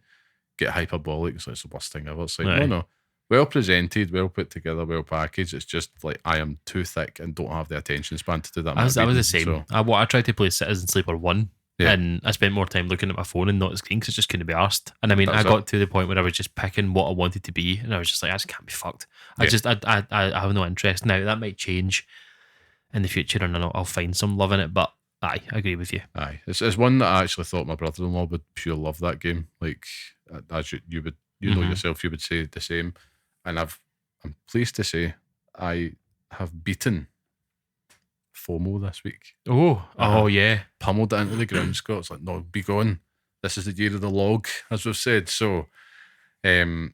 get hyperbolic. It's like it's the worst thing ever. It's like, no. Well presented, well put together, well packaged. It's just like I am too thick and don't have the attention span to do that. I was the same. So. I tried to play Citizen Sleeper 1, and I spent more time looking at my phone and not the screen because it just couldn't be arsed. And I mean, I got to the point where I was just picking what I wanted to be, and I was just like, I just can't be fucked. I have no interest. Now, that might change in the future, and I'll find some love in it, but I agree with you. Aye. It's one that I actually thought my brother-in-law would pure love that game. Like, as you would, know yourself, you would say the same. And I'm pleased to say I have beaten FOMO this week. Oh yeah. Pummeled it into the ground, Scott. It's like, no, be gone. This is the year of the log, as we've said. So I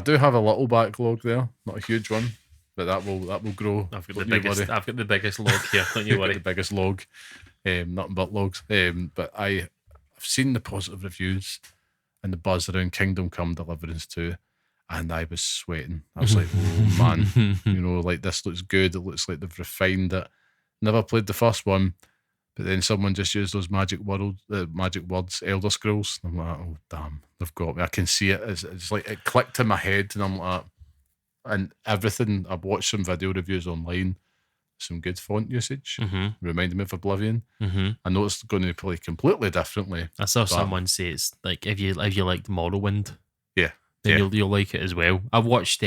do have a little backlog there, not a huge one, but that will grow. I've got the biggest log here, don't you worry. The biggest log. Nothing but logs. But I've seen the positive reviews and the buzz around Kingdom Come Deliverance 2. and I was sweating. I was like, oh man, like this looks good. It looks like they've refined it. Never played the first one, but then someone just used those magic words, Elder Scrolls. And I'm like, oh damn, they've got me. I can see it. It's like it clicked in my head, and I'm like, and everything. I've watched some video reviews online. Some good font usage. Reminded me of Oblivion. I know it's going to play completely differently. I saw someone say it's like if you liked Morrowind, then you'll like it as well. I've watched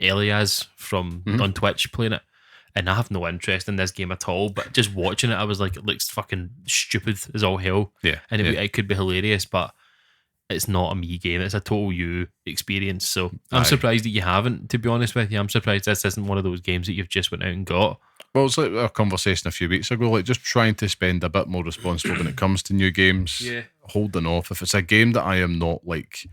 Elias from on Twitch playing it, and I have no interest in this game at all. But just watching it, I was like, it looks fucking stupid as all hell. Yeah, and it could be hilarious, but it's not a me game. It's a total you experience. So I'm surprised that you haven't, to be honest with you. I'm surprised this isn't one of those games that you've just went out and got. Well, it's like a conversation a few weeks ago, like just trying to spend a bit more responsible when it comes to new games. Yeah. Holding off. If it's a game that I am not like,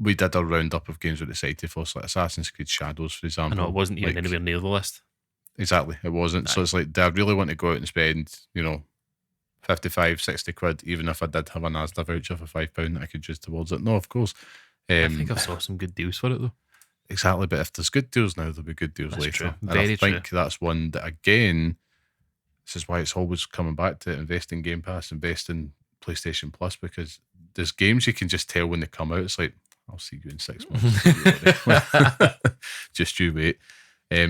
we did a roundup of games we're excited for, so like Assassin's Creed Shadows, for example. I know, it wasn't even like, anywhere near the list. Exactly, it wasn't. So it's like, do I really want to go out and spend, 55, 60 quid, even if I did have an Asda voucher for £5 that I could use towards it? No, of course. I think I saw some good deals for it though. Exactly, but if there's good deals now, there'll be good deals later. True. And Very I think that's one that, again, this is why it's always coming back to invest in Game Pass, invest in PlayStation Plus, because there's games you can just tell when they come out. It's like, I'll see you in 6 months. Just you wait.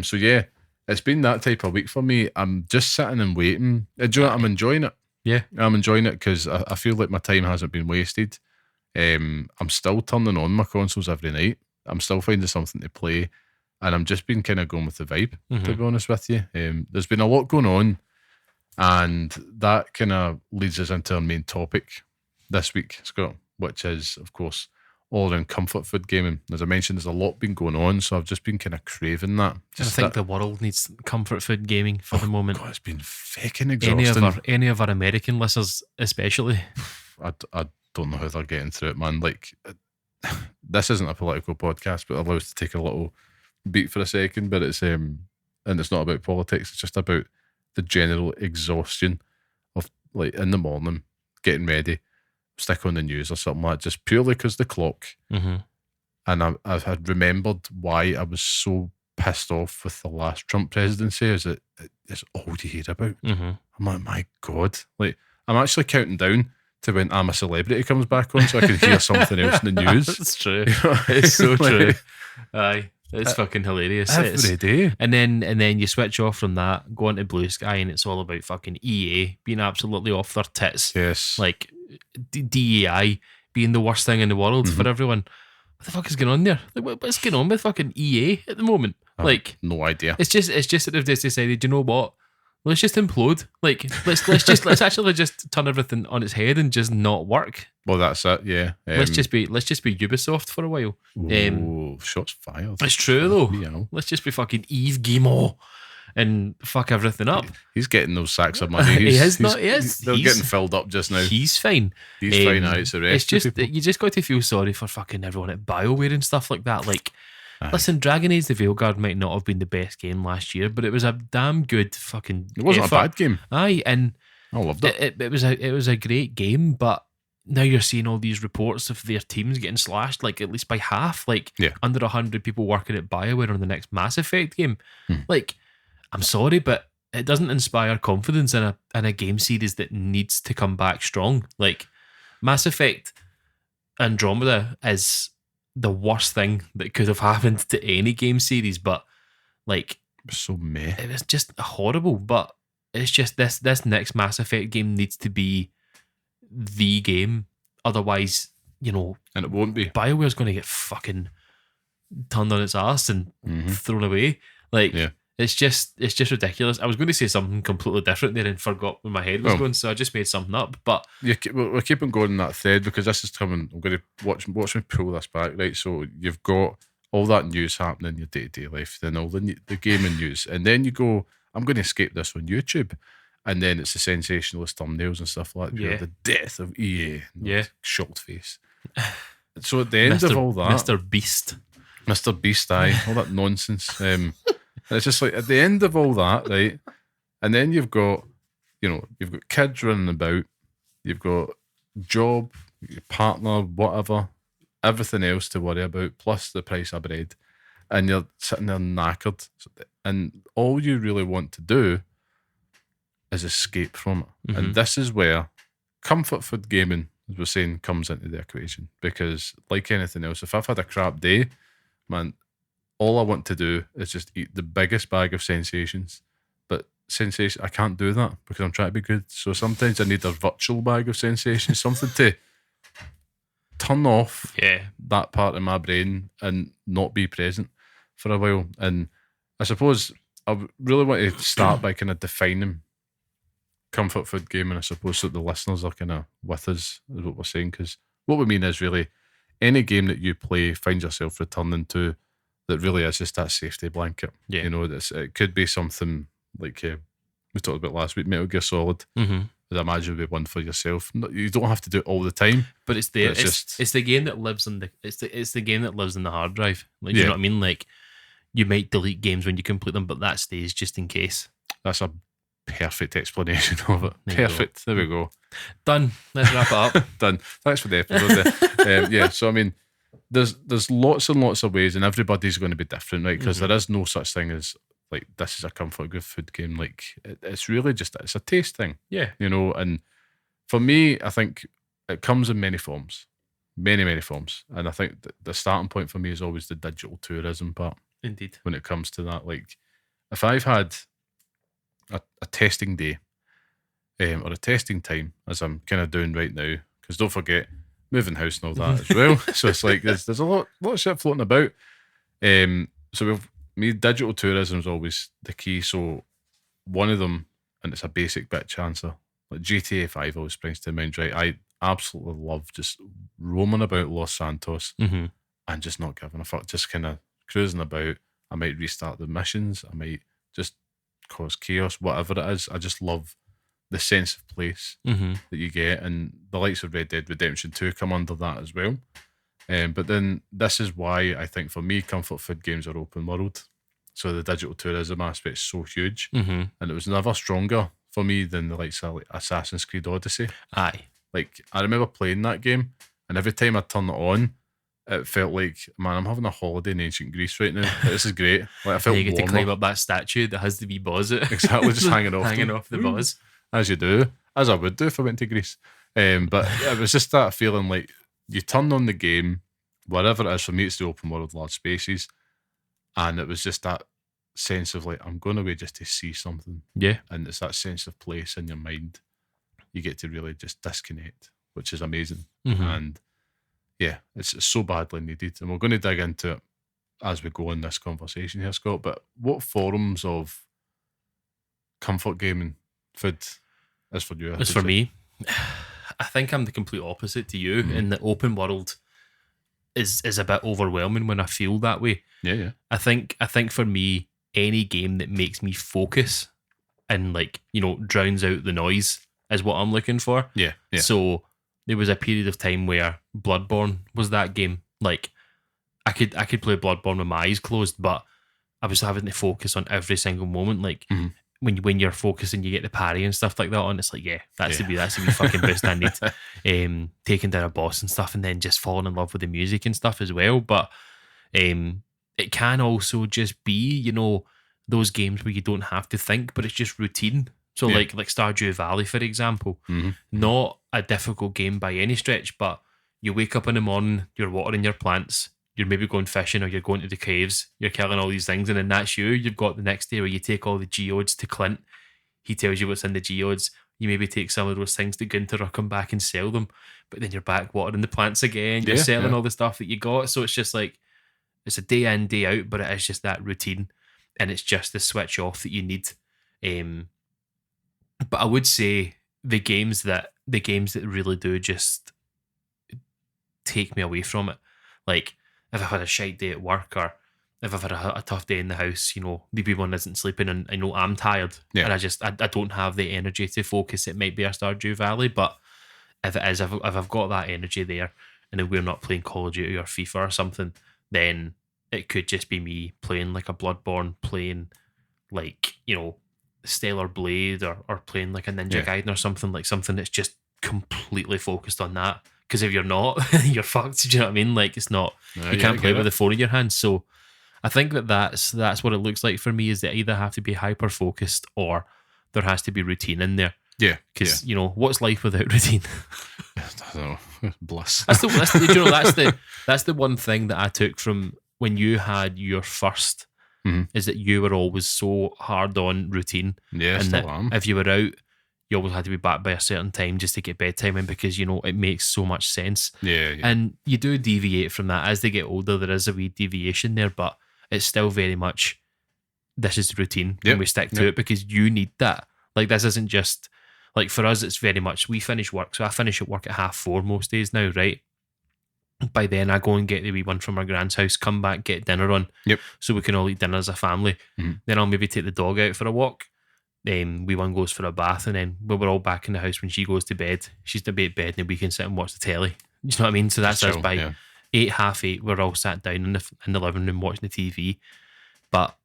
So yeah, it's been that type of week for me. I'm just sitting and waiting. Do you know what? I'm enjoying it. Yeah, I'm enjoying it because I feel like my time hasn't been wasted. I'm still turning on my consoles every night. I'm still finding something to play, and I'm just been kind of going with the vibe, to be honest with you. There's been a lot going on, and that kind of leads us into our main topic this week, Scott, which is, of course, all around comfort food gaming. As I mentioned, there's a lot been going on, so I've just been kind of craving that. I think the world needs comfort food gaming for the moment. God, it's been fucking exhausting. Any of our American listeners, especially. I don't know how they're getting through it, man. Like, this isn't a political podcast, but allow us to take a little beat for a second. But it's and it's not about politics. It's just about the general exhaustion of, like, in the morning, getting ready, stick on the news or something like that, just purely because the clock. And I've had remembered why I was so pissed off with the last Trump presidency. Is it? It's all you hear about. I'm like, my God, like, I'm actually counting down to when I'm a Celebrity comes back on, so I can hear something else in the news. That's true. It's so true. Aye, it's fucking hilarious. Every day. And then you switch off from that, go into Blue Sky, and it's all about fucking EA being absolutely off their tits. Yes. Like DEI being the worst thing in the world for everyone. What the fuck is going on there? Like, what's going on with fucking EA at the moment? Like, no idea. It's just that they've just decided, you know what? Let's just implode. Like, let's actually just turn everything on its head and just not work. Well, that's it. Yeah. Let's just be Ubisoft for a while. Shots fired. It's true though. Yeah. Let's just be fucking Yves Guillemot and fuck everything up. He's getting those sacks of money. He is. They're getting filled up just now. He's fine. He's fine now. It's the rest. It's just that you just got to feel sorry for fucking everyone at BioWare and stuff like that. Like, listen, Dragon Age: The Veilguard might not have been the best game last year, but it was a damn good fucking. It wasn't effort. a bad game. Aye, and I loved it. It was a great game, but now you're seeing all these reports of their teams getting slashed, like at least by half. Like under 100 people working at BioWare on the next Mass Effect game. Like, I'm sorry, but it doesn't inspire confidence in a game series that needs to come back strong. Like, Mass Effect Andromeda is the worst thing that could have happened to any game series, but like, it was so meh. It was just horrible. But it's just this next Mass Effect game needs to be the game, otherwise, and it won't be. BioWare's going to get fucking turned on its ass and thrown away. Like, it's just ridiculous. I was going to say something completely different there and forgot where my head was going, so I just made something up. But we're keeping going in that thread because this is coming. I'm going to watch me pull this back, right? So you've got all that news happening in your day-to-day life, then all the gaming news, and then you go, I'm going to escape this on YouTube, and then it's the sensationalist thumbnails and stuff like that. Yeah. The death of EA. Yeah. Shocked face. So at the end of all that, Mr. Beast, aye, all that nonsense. And it's just like at the end of all that, right? And then you've got kids running about, you've got job, your partner, whatever, everything else to worry about, plus the price of bread, and you're sitting there knackered, and all you really want to do is escape from it. And this is where comfort food gaming, as we're saying, comes into the equation. Because like anything else, if I've had a crap day, man, all I want to do is just eat the biggest bag of sensations. But sensation, I can't do that because I'm trying to be good. So sometimes I need a virtual bag of sensations, something to turn off that part of my brain and not be present for a while. And I suppose I really want to start by kind of defining comfort food gaming, I suppose, so the listeners are kind of with us, is what we're saying. Because what we mean is really any game that you play, find yourself returning to, that really is just that safety blanket. Yeah. You know, it could be something like we talked about last week, Metal Gear Solid. I imagine would be one for yourself. You don't have to do it all the time, but it's there. It's the game that lives in it's the game that lives in the hard drive. Like, you know what I mean? Like, you might delete games when you complete them, but that stays just in case. That's a perfect explanation of it. Perfect. There we go. Done. Let's wrap it up. Done. Thanks for the episode. So I mean, there's lots and lots of ways, and everybody's going to be different, right? Because there is no such thing as like this is a comfort food game. Like it's really just it's a taste thing. Yeah. You know, and for me, I think it comes in many forms, many forms, and I think the starting point for me is always the digital tourism part. Indeed. When it comes to that, like if I've had a testing day or a testing time, as I'm kind of doing right now, because don't forget, moving house and all that as well. So it's like there's a lot of shit floating about. So digital tourism is always the key. So one of them, and it's a basic bitch answer, like GTA 5 always springs to mind, right? I absolutely love just roaming about Los Santos and just not giving a fuck, just kind of cruising about. I might restart the missions, I might just cause chaos, whatever it is. I just love the sense of place that you get, and the likes of Red Dead Redemption 2 come under that as well. But then this is why I think for me, comfort food games are open world. So the digital tourism aspect is so huge, and it was never stronger for me than the likes of like Assassin's Creed Odyssey. Aye. Like I remember playing that game, and every time I turn it on, it felt like, man, I'm having a holiday in ancient Greece right now. Like, this is great. Like I felt you get warmer. to climb up that statue that has the wee buzz. Exactly, just hanging off the buzz. As you do, as I would do if I went to Greece. But it was just that feeling like you turn on the game, whatever it is. For me, it's the open world, large spaces, and it was just that sense of like, I'm going away just to see something. Yeah. And it's that sense of place in your mind. You get to really just disconnect, which is amazing. And yeah, it's so badly needed. And we're going to dig into it as we go in this conversation here, Scott. But what forms of comfort gaming food is for you? As for me, I think I'm the complete opposite to you. In the open world is a bit overwhelming when I feel that way. Yeah. I think for me, any game that makes me focus and like, you know, drowns out the noise is what I'm looking for. Yeah. So there was a period of time where Bloodborne was that game. Like I could play Bloodborne with my eyes closed, but I was having to focus on every single moment. Like when you're focusing, you get the parry and stuff like that on. It's like, that's the wee fucking boost I need. Taking down a boss and stuff, and then just falling in love with the music and stuff as well. But it can also just be, you know, those games where you don't have to think, but it's just routine. So like Stardew Valley, for example, not a difficult game by any stretch, but you wake up in the morning, you're watering your plants, you're maybe going fishing or you're going to the caves, you're killing all these things, and then that's you. You've got the next day where you take all the geodes to Clint. He tells you what's in the geodes. You maybe take some of those things to Gunther or come back and sell them, but then you're back watering the plants again. You're selling all the stuff that you got. So it's just like, it's a day in, day out, but it is just that routine, and it's just the switch off that you need. But I would say the games that really do just take me away from it. Like if I've had a shite day at work, or if I've had a tough day in the house, you know, maybe one isn't sleeping and I know I'm tired and I don't have the energy to focus. It might be a Stardew Valley, but if it is, if I've got that energy there and then we're not playing Call of Duty or FIFA or something, then it could just be me playing like a Bloodborne, playing like, you know, Stellar Blade or playing like a Ninja Gaiden or something, like something that's just completely focused on that, Because if you're not, you're fucked. Do you know what I mean? Like, it's not, Yeah, you can't play I get with it. the phone in your hand. So I think that's what it looks like for me, is that either have to be hyper focused or there has to be routine in there. Yeah, Because you know, what's life without routine? I don't know. Bliss. That's you know, that's the one thing that I took from when you had your first, is that you were always so hard on routine. Yeah, and still that am. if you were out, you always had to be back by a certain time just to get bedtime in, because you know it makes so much sense. Yeah. And you do deviate from that as they get older. There is a wee deviation there, but it's still very much, this is the routine, and we stick to it because you need that. Like, this isn't just like, for us, it's very much, we finish work. So I finish at work at 4:30 most days now, right? By then I go and get the wee one from our grand's house, come back, get dinner on. Yep. So we can all eat dinner as a family. Then I'll maybe take the dog out for a walk. Wee one goes for a bath, and then when we're all back in the house, when she goes to bed, she's to be at bed, and we can sit and watch the telly. You know what I mean? So that's us chill, by 8, 8:30, we're all sat down in the living room watching the TV. But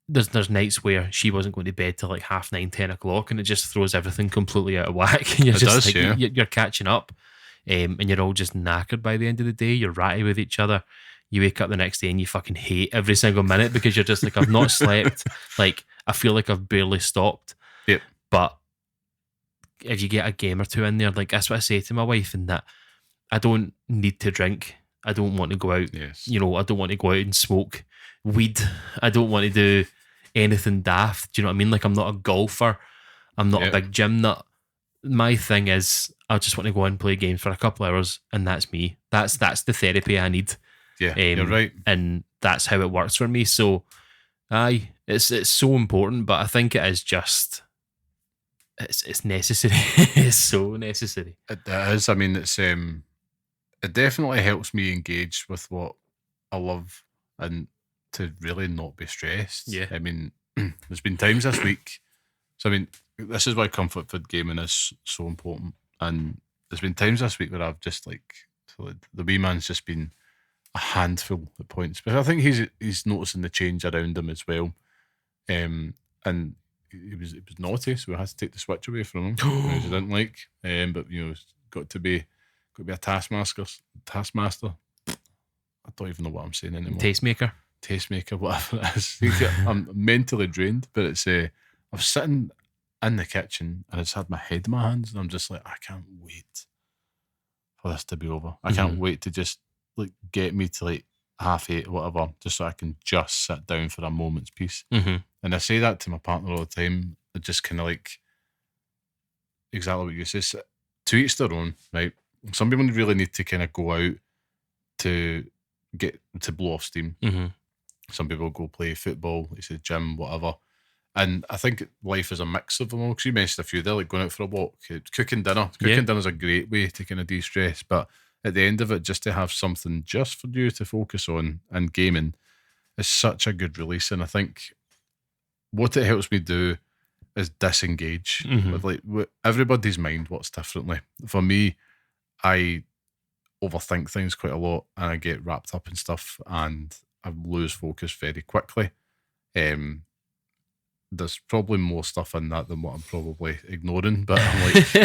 there's nights where she wasn't going to bed till like 9:30, 10 o'clock, and it just throws everything completely out of whack. You're you're catching up, and you're all just knackered by the end of the day. You're ratty with each other. You wake up the next day and you fucking hate every single minute because you're just like, I've not slept. Like, I feel like I've barely stopped. Yep. But if you get a game or two in there, like, that's what I say to my wife, and that I don't need to drink. I don't want to go out. Yes. You know, I don't want to go out and smoke weed. I don't want to do anything daft. Do you know what I mean? Like, I'm not a golfer. I'm not a big gym nut. My thing is, I just want to go and play games for a couple hours, and that's me. That's the therapy I need. Yeah, you're right. And that's how it works for me. So, it's so important, but I think it is just, it's necessary. It's so necessary. It is. I mean, it's it definitely helps me engage with what I love and to really not be stressed. Yeah. I mean, there's been times this week. So, I mean, this is why comfort food gaming is so important. And there's been times this week where I've just the wee man's just been a handful at points. But I think he's noticing the change around him as well. And it was naughty, so we had to take the Switch away from him, which I didn't like. But you know, it's got to be a taskmaster. I don't even know what I'm saying anymore. Tastemaker, whatever it is. I'm mentally drained, but it's I was sitting in the kitchen and I just had my head in my hands, and I'm just like, I can't wait for this to be over. I can't wait to just like get me to like 8:30 or whatever, just so I can just sit down for a moment's peace. And I say that to my partner all the time. I just kind of like, exactly what you say, to each their own, right? Some people really need to kind of go out to blow off steam. Some people go play football, like say gym, whatever. And I think life is a mix of them all. Because you mentioned a few there, like going out for a walk, cooking dinner. Cooking dinner is a great way to kind of de-stress. But at the end of it, just to have something just for you to focus on, and gaming is such a good release. And I think what it helps me do is disengage with everybody's mind works differently. For me, I overthink things quite a lot, and I get wrapped up in stuff, and I lose focus very quickly. There's probably more stuff in that than what I'm probably ignoring, but I'm like,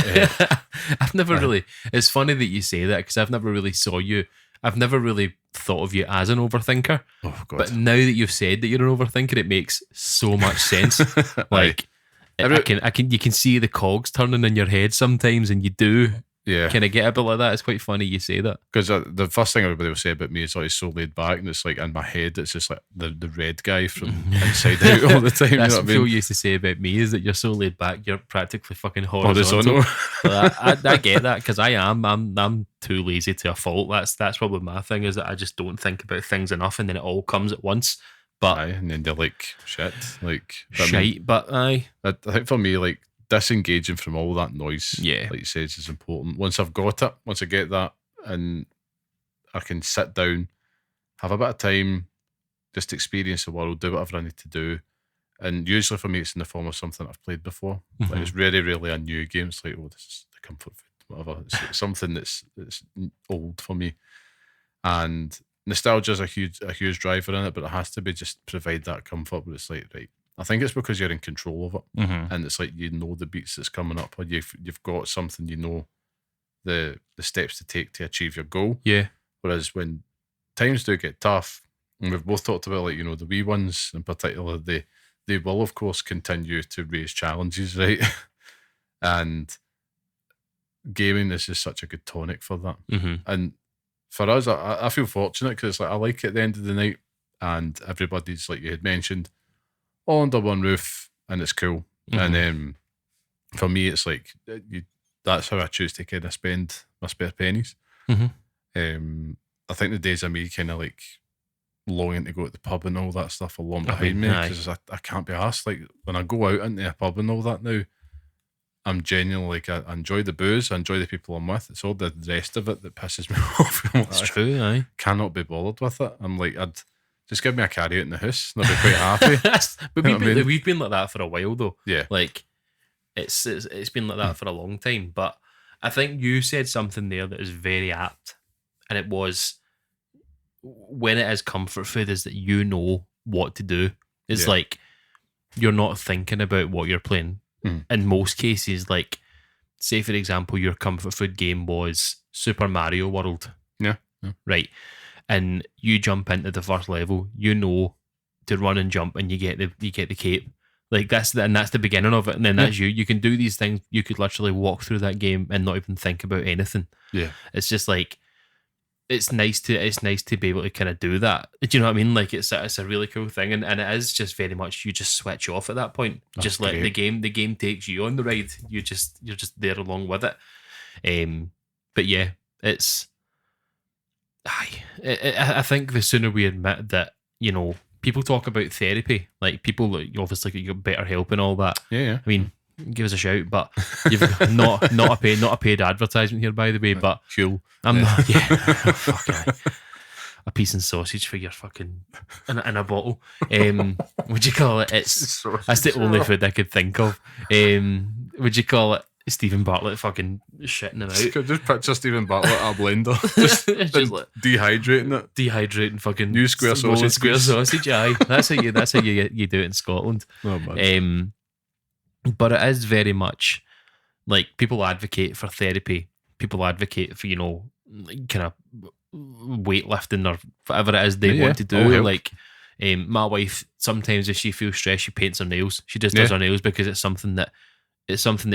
I've never really, it's funny that you say that, because I've never really I've never really thought of you as an overthinker. Oh God. But now that you've said that you're an overthinker, it makes so much sense. Like, you can see the cogs turning in your head sometimes, and you do. Yeah. Can I get a bit like that? It's quite funny you say that. Because the first thing everybody will say about me is he's so laid back, and it's like in my head, it's just like the red guy from Inside Out all the time. That's you know what Phil used to say about me, is that you're so laid back, you're practically fucking horizontal. I get that, because I'm too lazy to a fault. That's probably my thing, is that I just don't think about things enough, and then it all comes at once. But and then you're like, shit. Like, I think for me, like, disengaging from all that noise, like you said, is important. Once I've got it, once I get that, and I can sit down, have a bit of time, just experience the world, do whatever I need to do. And usually for me, it's in the form of something I've played before. Like, it's really, really a new game. It's like, this is the comfort food, whatever. It's something that's old for me. And nostalgia is a huge driver in it, but it has to be just provide that comfort where it's like, right, I think it's because you're in control of it, and it's like, you know, the beats that's coming up, or you've got something, you know, the steps to take to achieve your goal. Yeah. Whereas when times do get tough, and we've both talked about, like, the wee ones in particular, they will of course continue to raise challenges, right? And gaming is just such a good tonic for that. Mm-hmm. And for us, I feel fortunate because it's like I like it at the end of the night, and everybody's, like you had mentioned, all under one roof, and it's cool. Mm-hmm. And then for me, it's like that's how I choose to kind of spend my spare pennies. Mm-hmm. I think the days of me kind of like longing to go to the pub and all that stuff are long behind me, because I can't be asked. Like when I go out into a pub and all that now, I'm genuinely like, I enjoy the booze, I enjoy the people I'm with. It's all the rest of it that pisses me off. That's true, aye. Cannot be bothered with it. I'm like, I'd just give me a carry out in the house and I'll be quite happy. But we've been like that for a while though. Yeah. Like it's been like that for a long time. But I think you said something there that is very apt. And it was, when it is comfort food, is that you know what to do. It's like you're not thinking about what you're playing. In most cases, like, say for example, your comfort food game was Super Mario World. Yeah. Right. And you jump into the first level, you know to run and jump, and you get the cape. Like that's the beginning of it, and then that's you. You can do these things. You could literally walk through that game and not even think about anything. Yeah. It's just like, it's nice to be able to kind of do that. Do you know what I mean? Like it's a really cool thing, and it is just very much, you just switch off at that point. That's just let the game takes you on the ride. You're just there along with it. But yeah, it's. I think the sooner we admit that, people talk about therapy, like people obviously get better help and all that. Yeah. I mean, give us a shout, but you've got not a paid advertisement here, by the way. But cool. I'm not. Yeah, fuck a piece and sausage for your fucking in a bottle. Would you call it? That's the only food I could think of. Would you call it Stephen Bartlett fucking shitting it out? Just picture Stephen Bartlett at a blender, just like, dehydrating fucking new square sausage. Aye, that's how you do it in Scotland. Oh, but it is very much like people advocate for therapy. People advocate for, kind of weightlifting or whatever it is they want to do. Like, my wife, sometimes if she feels stressed, she paints her nails. She just does her nails because it's something that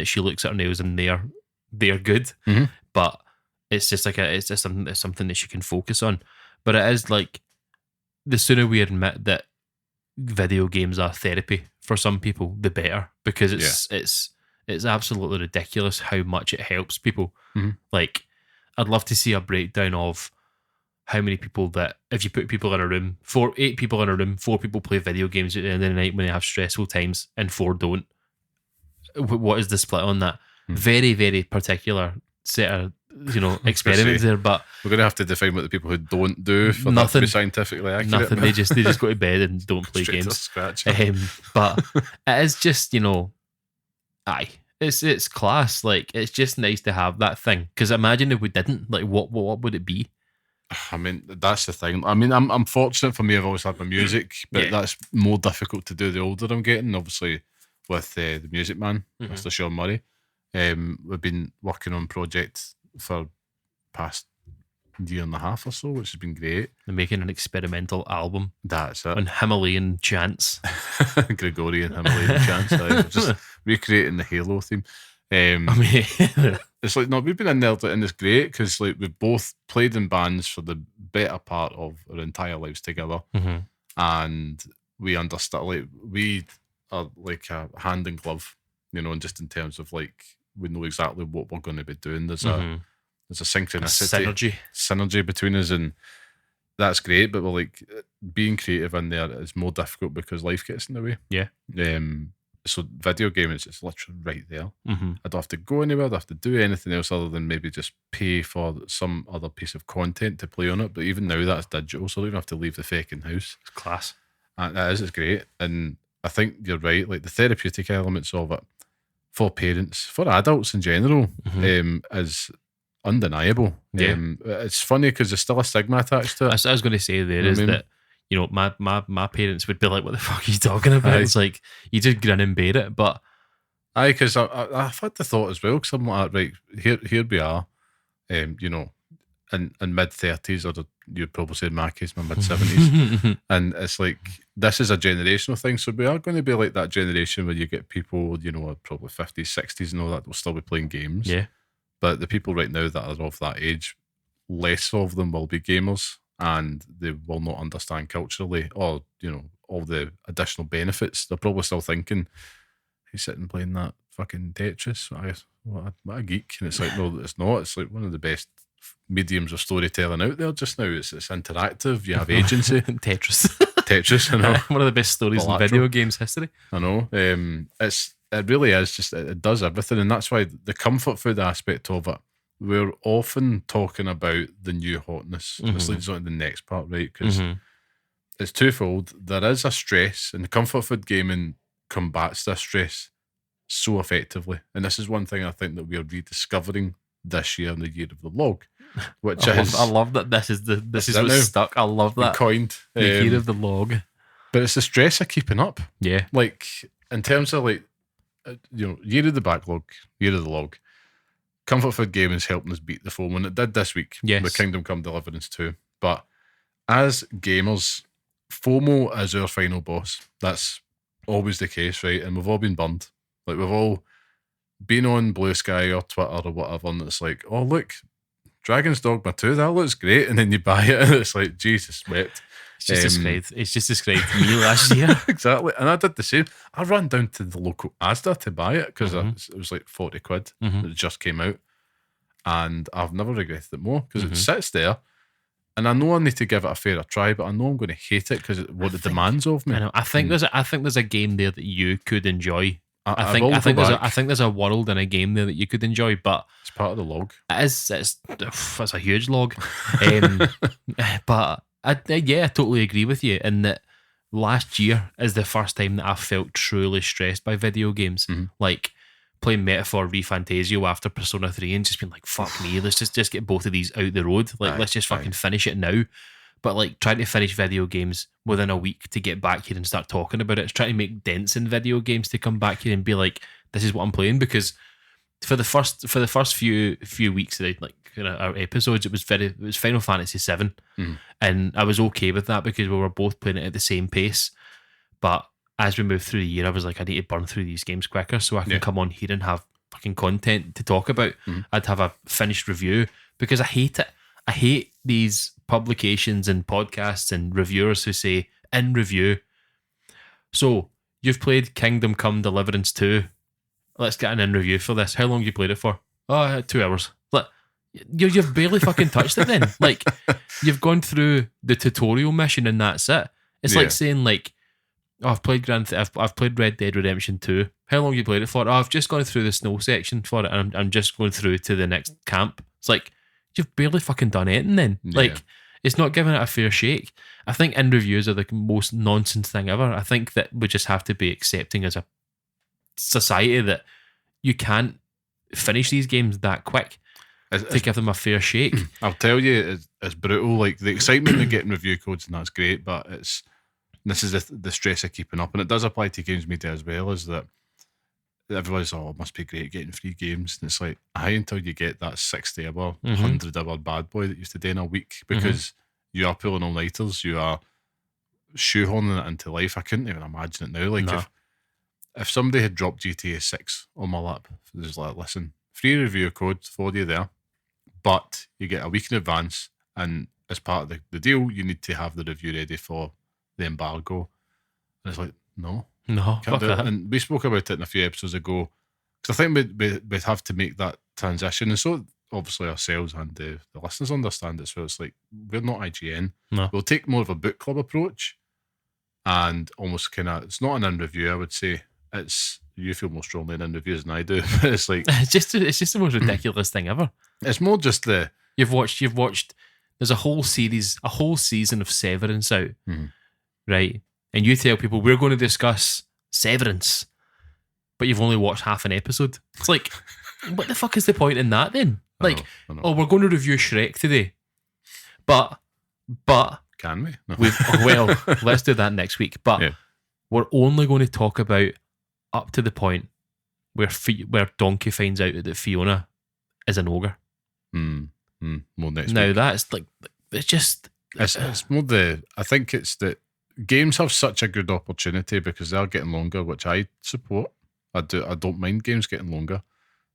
she looks at her nails and they're good. Mm-hmm. But it's just like it's something that she can focus on. But it is like, the sooner we admit that video games are therapy for some people, the better, because it's absolutely ridiculous how much it helps people. Mm-hmm. Like, I'd love to see a breakdown of how many people that, if you put people in a room, 8 people in a room, 4 people play video games at the end of the night when they have stressful times and 4 don't. What is the split on that? Very, very particular set of experiments there, but we're going to have to define what the people who don't do for that to be scientifically accurate. Nothing. They just go to bed and don't play games. But it is just it's class. Like, it's just nice to have that thing, because imagine if we didn't. Like, what would it be? I mean, that's the thing. I mean, I'm fortunate. For me, I've always had my music, but that's more difficult to do the older I'm getting. Obviously, with the Music Man, Mr. Sean Murray, we've been working on projects for past year and a half or so, which has been great. They're making an experimental album. That's it. On Himalayan chants. Gregorian Himalayan chants. Just recreating the Halo theme. It's like, no, we've been in there and it's great because like we've both played in bands for the better part of our entire lives together, and we understand, like, we are like a hand in glove, and just in terms of like, we know exactly what we're going to be doing. There's a synchronicity, synergy between us, and that's great. But we're like, being creative in there is more difficult because life gets in the way. Yeah. So video gaming is just literally right there. I don't have to go anywhere. I don't have to do anything else other than maybe just pay for some other piece of content to play on it. But even now, that's digital, so I don't even have to leave the fucking house. It's class. And it's great. And I think you're right. Like, the therapeutic elements of it for parents, for adults in general, is undeniable. Yeah. It's funny because there's still a stigma attached to it. I was going to say that, my parents would be like, what the fuck are you talking about? Aye. It's like, you just grin and bear it. But because I've had the thought as well, because I'm like, right, here we are. you know, in mid 30s, or you'd probably say my case, my mid 70s. And it's like, this is a generational thing. So we are going to be like that generation where you get people, you know, probably 50s, 60s and all that will still be playing games. Yeah. But the people right now that are of that age, less of them will be gamers, and they will not understand culturally, or, you know, all the additional benefits. They're probably still thinking, he's sitting playing that fucking Tetris. What a geek. And it's like, no, it's not. It's like one of the best mediums of storytelling out there just now. It's interactive. You have agency. Tetris, I know. One of the best stories in video games history. I know. It really is just, it does everything. And that's why the comfort food aspect of it, we're often talking about the new hotness. This leads on to the next part, right? Because it's twofold. There is a stress, and the comfort food gaming combats this stress so effectively. And this is one thing I think that we are rediscovering this year in the year of the log, which I love that this is what's stuck. I love that. Coined the year of the log. But it's the stress of keeping up. Yeah. Like, in terms of like, you know, year of the backlog, year of the log, comfort food gaming is helping us beat the foam, and it did this week with Kingdom Come Deliverance 2. But as gamers, FOMO is our final boss. That's always the case, right? And we've all been burned. Like, we've all been on Blue Sky or Twitter or whatever, and it's like, oh, look, Dragon's Dogma 2, that looks great. And then you buy it, and it's like, Jesus wept. It's just described me last year. Exactly. And I did the same. I ran down to the local Asda to buy it because it was like 40 quid. It just came out. And I've never regretted it more because it sits there. And I know I need to give it a fairer try, but I know I'm going to hate it because what it demands of me. I think there's a game there that you could enjoy. I think there's a world in a game there that you could enjoy, but it's part of the log. It's a huge log. But I totally agree with you in that last year is the first time that I felt truly stressed by video games. Like playing Metaphor ReFantasio after Persona 3 and just being like, fuck me, let's just get both of these out the road. Like, let's just fucking finish it now. But like trying to finish video games within a week to get back here and start talking about it, it's trying to make dents in video games to come back here and be like, this is what I'm playing. Because for the first few weeks of our episodes, it was Final Fantasy 7, and I was okay with that because we were both playing it at the same pace. But as we moved through the year, I was like, I need to burn through these games quicker so I can come on here and have fucking content to talk about. I'd have a finished review because I hate it. I hate these publications and podcasts and reviewers who say in review, so you've played Kingdom Come Deliverance 2. Let's get an in review for this. How long you played it for? 2 hours. Like, you've barely fucking touched it then. Like, you've gone through the tutorial mission and that's it. It's like saying like, oh, I've played Red Dead Redemption 2. How long you played it for? Oh, I've just gone through the snow section for it and I'm just going through to the next camp. It's like, you've barely fucking done anything then. Like, it's not giving it a fair shake. I think in reviews are the most nonsense thing ever. I think that we just have to be accepting as a society that you can't finish these games that quick to give them a fair shake. I'll tell you, it's brutal. Like, the excitement of getting review codes and that's great, but this is the stress of keeping up, and it does apply to games media as well, is that everybody's, oh, it must be great getting free games. And it's like, until you get that 60 hour, 100 hour bad boy that used to do in a week because you are pulling all-nighters, you are shoehorning it into life. I couldn't even imagine it now. Like, if somebody had dropped GTA 6 on my lap, there's like, listen, free review code for you there, but you get a week in advance, and as part of the deal, you need to have the review ready for the embargo. And it's like, no, can't do it. And we spoke about it in a few episodes ago, because I think we'd have to make that transition, and so obviously ourselves and the listeners understand it. So it's like, we're not IGN. We'll take more of a book club approach, and almost kind of, it's not an in review, I would say. It's, you feel more strongly in reviews than I do. It's like, it's just the most ridiculous thing ever. It's more just the you've watched. There's a whole season of Severance out, right? And you tell people we're going to discuss Severance, but you've only watched half an episode. It's like, what the fuck is the point in that then? Like, I know. Oh, we're going to review Shrek today, but can we? No. Well, let's do that next week. But we're only going to talk about up to the point where Donkey finds out that Fiona is an ogre. More next Now week. that's like, it's just It's more I think it's that games have such a good opportunity because they're getting longer, which I support. I don't mind games getting longer,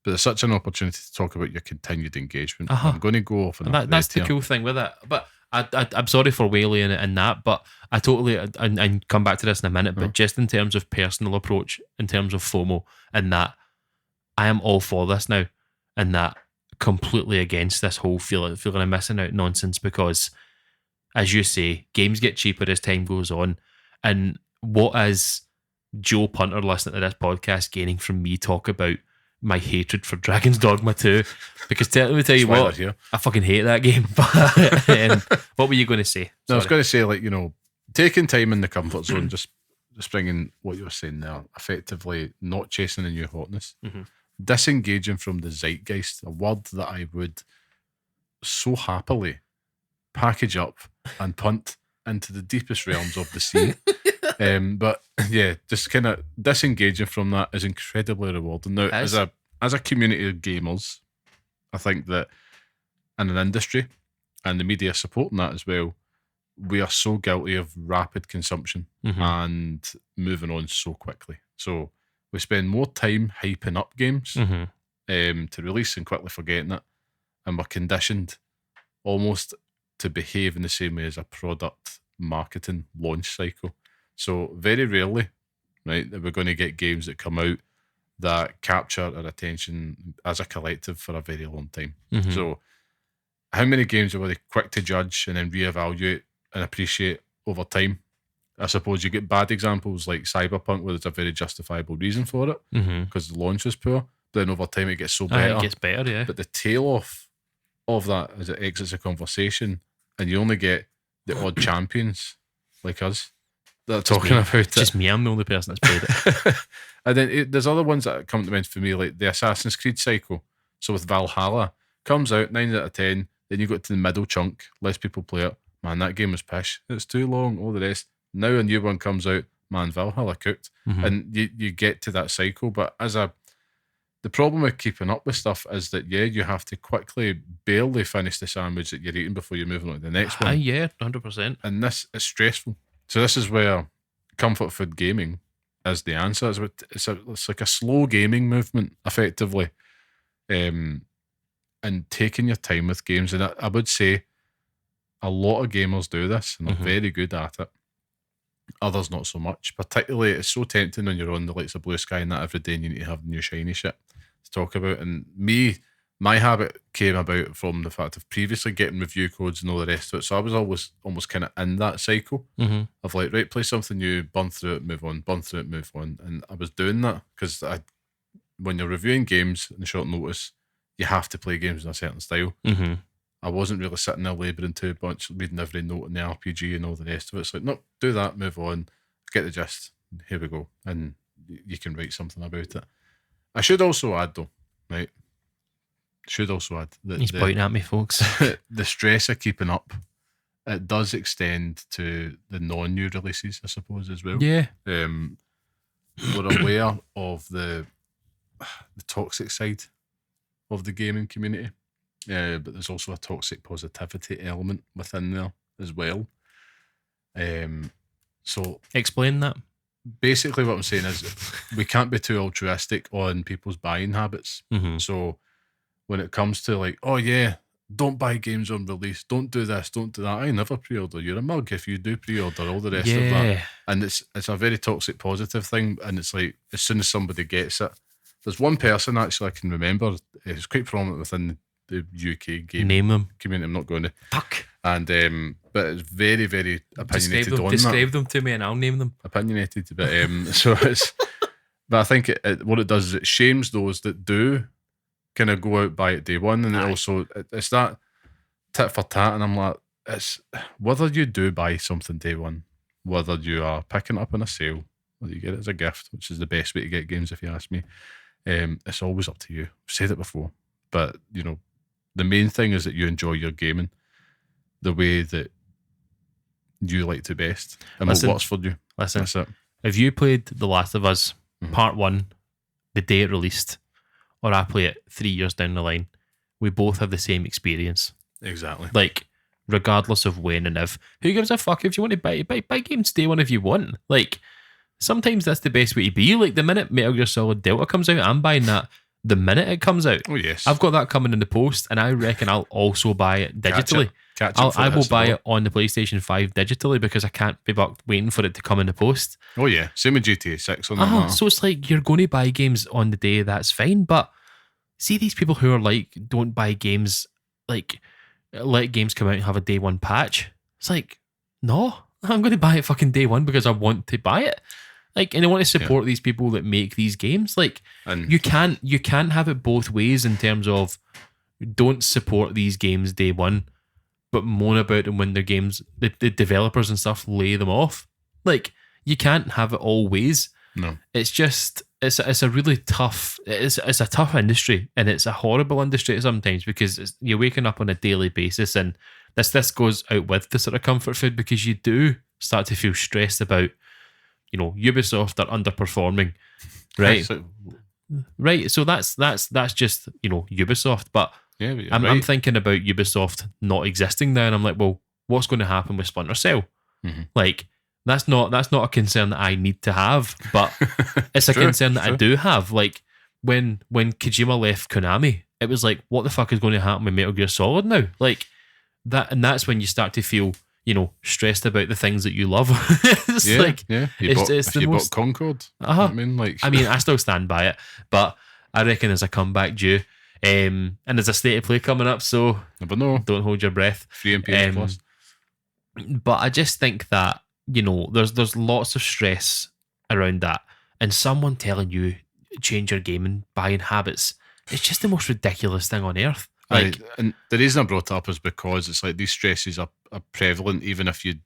but there's such an opportunity to talk about your continued engagement. I'm going to go off on that's the cool thing with it. But I'm sorry for waylaying it in that, but I totally and come back to this in a minute. But just in terms of personal approach, in terms of FOMO, and that I am all for this now, and that completely against this whole feeling of missing out nonsense because, as you say, games get cheaper as time goes on. And what is Joe Punter listening to this podcast gaining from me talk about my hatred for Dragon's Dogma 2? Because let me tell you what, I fucking hate that game. What were you going to say? No, I was going to say, like, taking time in the comfort zone, just bringing what you were saying there, effectively not chasing the new hotness, disengaging from the zeitgeist, a word that I would so happily package up and punt into the deepest realms of the sea. But yeah, just kind of disengaging from that is incredibly rewarding. Now, as a community of gamers, I think that in an industry and the media supporting that as well, we are so guilty of rapid consumption and moving on so quickly. So we spend more time hyping up games to release and quickly forgetting it, and we're conditioned almost to behave in the same way as a product marketing launch cycle. So very rarely, right, that we're going to get games that come out that capture our attention as a collective for a very long time. So how many games are we quick to judge and then reevaluate and appreciate over time? I suppose you get bad examples like Cyberpunk where there's a very justifiable reason for it because the launch was poor. Then over time it gets so better. It gets better, yeah. But the tail off of that as it exits the conversation, and you only get the odd champions like us that are talking about it. Just me, I'm the only person that's played it. And then there's other ones that come to mind for me, like the Assassin's Creed cycle. So with Valhalla, comes out 9 out of 10, then you go to the middle chunk, less people play it. Man, that game was pish. It's too long, all the rest. Now a new one comes out, man, Valhalla cooked. And you get to that cycle. But the problem with keeping up with stuff is that, you have to quickly barely finish the sandwich that you're eating before you're moving on to the next one. Yeah, 100%. And this is stressful. So this is where comfort food gaming is the answer. It's like a slow gaming movement, effectively. And taking your time with games. And I would say a lot of gamers do this and they're very good at it. Others not so much. Particularly, it's so tempting when you're on the likes of Blue Sky and that every day and you need to have new shiny shit to talk about. And my habit came about from the fact of previously getting review codes and all the rest of it. So I was always almost kind of in that cycle of like, right, play something new, burn through it, move on, burn through it, move on. And I was doing that because when you're reviewing games in short notice, you have to play games in a certain style. I wasn't really sitting there labouring too much, reading every note in the RPG and all the rest of it. It's like, no, do that, move on, get the gist, here we go. And you can write something about it. I should also add though, right? That he's pointing at me, folks. The stress of keeping up, it does extend to the non-new releases, I suppose, as well. Yeah. We're aware of the toxic side of the gaming community. But there's also a toxic positivity element within there as well. So explain that. Basically what I'm saying is we can't be too altruistic on people's buying habits. So when it comes to like, oh yeah, don't buy games on release, don't do this, don't do that, I never pre-order, you're a mug if you do pre-order, all the rest of that. And it's a very toxic positive thing, and it's like as soon as somebody gets it, there's one person actually I can remember, it's quite prominent within the UK game community. I'm not going to. Fuck. And but it's very, very opinionated on that. Describe them to me and I'll name them. Opinionated, but so it's. But I think what it does is it shames those that do kind of go out buy it day one, and it also it's that tit for tat. And I'm like, it's whether you do buy something day one, whether you are picking it up in a sale, whether you get it as a gift, which is the best way to get games if you ask me. It's always up to you. I've said it before, but the main thing is that you enjoy your gaming the way that you like to best and what works for you. Listen, that's it. If you played The Last of Us Part 1 the day it released, or I play it 3 years down the line, we both have the same experience. Exactly. Like, regardless of when and if. Who gives a fuck if you want to buy games day one if you want? Like, sometimes that's the best way to be. Like, the minute Metal Gear Solid Delta comes out, I'm buying that the minute it comes out. Oh, yes. I've got that coming in the post, and I reckon I'll also buy it digitally. I will buy it on the PlayStation 5 digitally because I can't be waiting for it to come in the post. Oh, yeah. Same with GTA 6 on that. So it's like, you're going to buy games on the day, that's fine. But see these people who are like, don't buy games, like, let games come out and have a day one patch. It's like, no, I'm going to buy it fucking day one because I want to buy it. Like, and I want to support these people that make these games. Like, and you can't have it both ways in terms of don't support these games day one, but moan about them when their games, the developers and stuff lay them off. Like, you can't have it all ways. No, it's just it's a really tough. It's a tough industry, and it's a horrible industry sometimes because you're waking up on a daily basis, and this goes out with the sort of comfort food because you do start to feel stressed about, you know, Ubisoft are underperforming, right? Right. So that's just, you know, Ubisoft, but yeah, I'm thinking about Ubisoft not existing now, and I'm like, well, what's going to happen with Splinter Cell? Mm-hmm. Like, that's not a concern that I need to have, but it's a concern that I do have. Like, when Kojima left Konami, it was like, what the fuck is going to happen with Metal Gear Solid now? Like that, and that's when you start to feel, you know, stressed about the things that you love. It's like, you bought Concord. I mean, I still stand by it, but I reckon there's a comeback due. And there's a state of play coming up, so never know. Don't hold your breath. Free and PS Plus. But I just think that, you know, there's lots of stress around that, and someone telling you change your gaming buying habits, it's just the most ridiculous thing on earth. Like, and the reason I brought it up is because it's like these stresses are prevalent, even if you're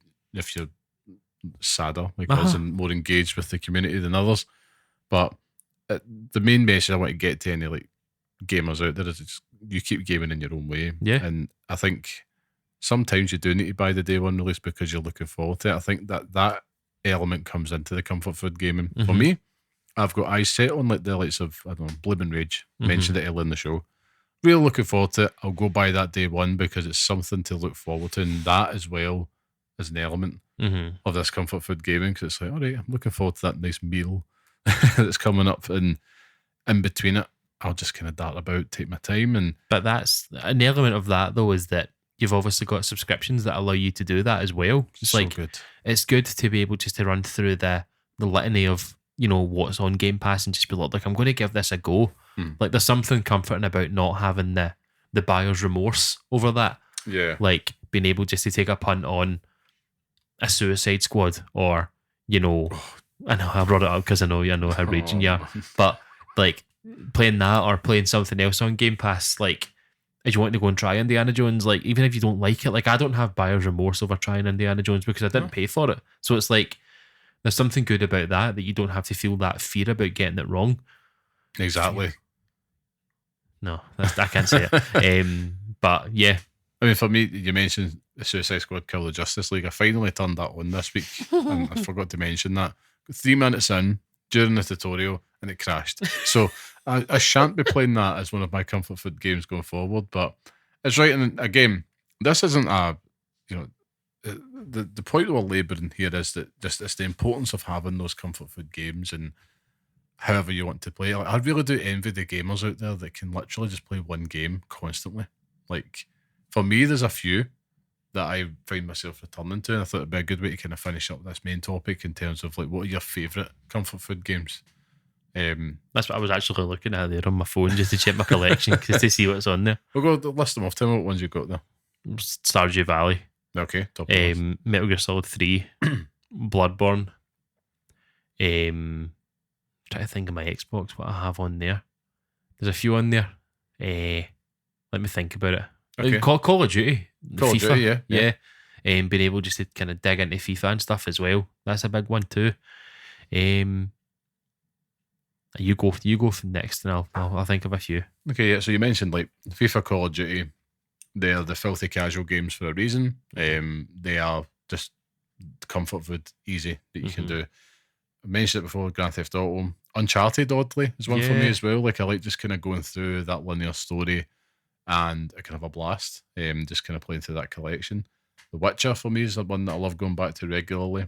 sadder, because and more engaged with the community than others. But the main message I want to get to any like gamers out there is it's, you keep gaming in your own way. Yeah. And I think sometimes you do need to buy the day one release because you're looking forward to it. I think that element comes into the comfort food gaming. For me, I've got eyes set on like the likes of, I don't know, Bloom and Rage. Mentioned it earlier in the show. Really looking forward to it. I'll go buy that day one because it's something to look forward to, and that as well is an element of this comfort food gaming, because it's like, all right, I'm looking forward to that nice meal that's coming up, and in between it, I'll just kind of dart about, take my time. But that's an element of that though, is that you've obviously got subscriptions that allow you to do that as well. It's so like good. It's good to be able just to run through the litany of, you know, what's on Game Pass and just be like, I'm going to give this a go. Like, there's something comforting about not having the buyer's remorse over that. Yeah. Like, being able just to take a punt on a Suicide Squad, or, you know, I know I brought it up because I know how raging you are, but like playing that or playing something else on Game Pass, like, if you want to go and try Indiana Jones, like, even if you don't like it, like, I don't have buyer's remorse over trying Indiana Jones because I didn't pay for it. So it's like, there's something good about that you don't have to feel that fear about getting it wrong. Exactly. No, I can't say it. But yeah. I mean, for me, you mentioned the Suicide Squad Kill the Justice League. I finally turned that on this week, and I forgot to mention that. 3 minutes in, during the tutorial, and it crashed. So I shan't be playing that as one of my comfort food games going forward, but it's right. And again, this isn't a, you know, the point we're labouring here is that just it's the importance of having those comfort food games, and however you want to play. Like, I really do envy the gamers out there that can literally just play one game constantly. Like, for me, there's a few that I find myself returning to, and I thought it'd be a good way to kind of finish up this main topic in terms of like, what are your favourite comfort food games? That's what I was actually looking at there on my phone, just to check my collection, just to see what's on there. We'll go list them off. Tell me what ones you've got there. Stardew Valley. Okay, top Metal Gear Solid 3, Bloodborne. Trying to think of my Xbox, what I have on there. There's a few on there. Let me think about it. Okay. Call of Duty. Call FIFA, of Duty, yeah. Being able just to kind of dig into FIFA and stuff as well. That's a big one too. You go for next, and I'll think of a few. Okay, yeah. So you mentioned like FIFA, Call of Duty. They're the filthy casual games for a reason. They are just comfort food, easy that you can do. I mentioned it before, Grand Theft Auto. Uncharted, oddly, is one for me as well. Like, I like just kind of going through that linear story and I can have a blast. Just kind of playing through that collection. The Witcher for me is the one that I love going back to regularly.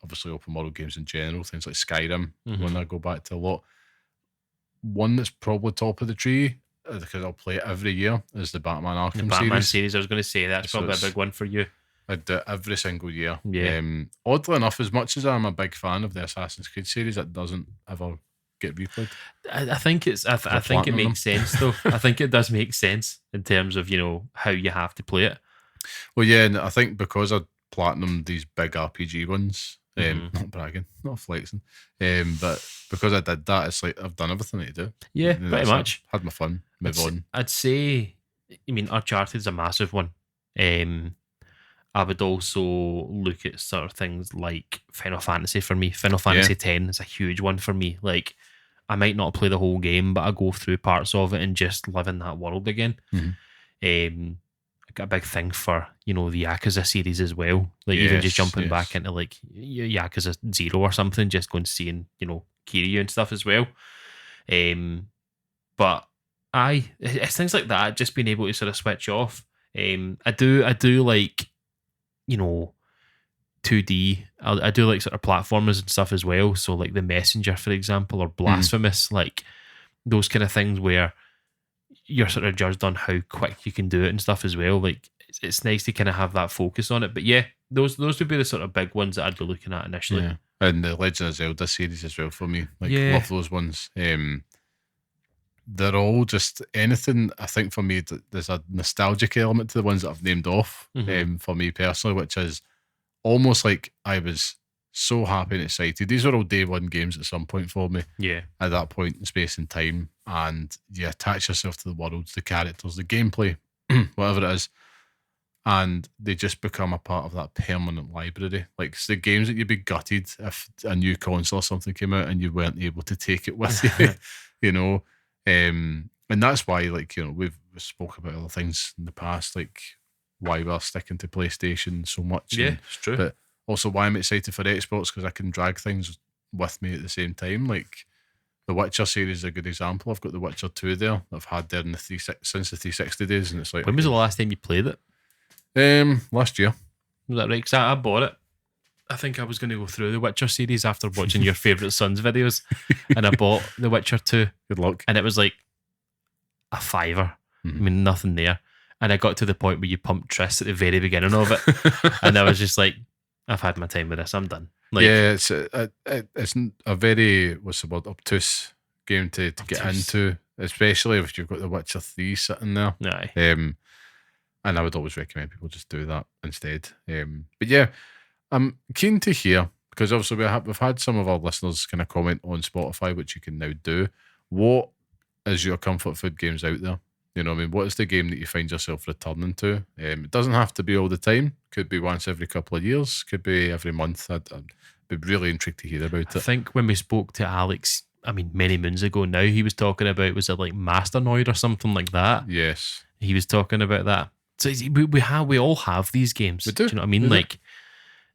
Obviously, open world games in general, things like Skyrim, one I go back to a lot. One that's probably top of the tree, because I'll play it every year, is the Batman Arkham The Batman series. series, I was going to say, that's probably a big one for you. I do it every single year. Yeah. Oddly enough, as much as I'm a big fan of the Assassin's Creed series, it doesn't ever get replayed. I think it's. I think it makes sense though. I think it does make sense in terms of how you have to play it. Well, yeah, and I think because I platinum these big RPG ones, not bragging, not flexing, but because I did that, it's like I've done everything I need to do. Yeah, pretty much. Had my fun. Move on. I'd say, Uncharted's a massive one. I would also look at sort of things like Final Fantasy for me. Final Fantasy X is a huge one for me. Like, I might not play the whole game, but I go through parts of it and just live in that world again. I got a big thing for, the Yakuza series as well. Like, even just jumping back into like Yakuza 0 or something, just going to seeing, Kiryu and stuff as well. But it's things like that, just being able to sort of switch off. I do like, 2D. I do like sort of platformers and stuff as well. So like The Messenger, for example, or Blasphemous, like those kind of things where you're sort of judged on how quick you can do it and stuff as well. Like it's nice to kind of have that focus on it. But yeah, those would be the sort of big ones that I'd be looking at initially. Yeah. And the Legend of Zelda series as well for me. Like, love those ones. They're all just anything. I think for me, there's a nostalgic element to the ones that I've named off. For me personally, which is almost like I was so happy and excited. These were all day one games at some point for me. Yeah. At that point in space and time, and you attach yourself to the worlds, the characters, the gameplay, whatever it is, and they just become a part of that permanent library. Like, it's the games that you'd be gutted if a new console or something came out and you weren't able to take it with you. And that's why, like, we've spoke about other things in the past, like why we're sticking to PlayStation so much. Yeah, it's true. But also why I'm excited for Xbox, because I can drag things with me at the same time. Like the Witcher series is a good example. I've got the Witcher 2 there that I've had there in since the 360 days, and it's like, when was the last time you played it? Last year. Was that right? Because I bought it. I think I was going to go through the Witcher series after watching your favourite Sons videos, and I bought the Witcher 2. Good luck. And it was like a $5. I mean, nothing there. And I got to the point where you pumped Triss at the very beginning of it, and I was just like, I've had my time with this. I'm done. Like, yeah, it's a very, what's the word, obtuse game to get into, especially if you've got the Witcher 3 sitting there. Aye. And I would always recommend people just do that instead. But yeah, I'm keen to hear, because obviously we've had some of our listeners kind of comment on Spotify, which you can now do. What is your comfort food games out there? What is the game that you find yourself returning to? It doesn't have to be all the time. Could be once every couple of years. Could be every month. I'd be really intrigued to hear about it. I think when we spoke to Alex, many moons ago now, he was talking about, was it like Masternoid or something like that? Yes. He was talking about that. So we all have these games. We do. Do you know what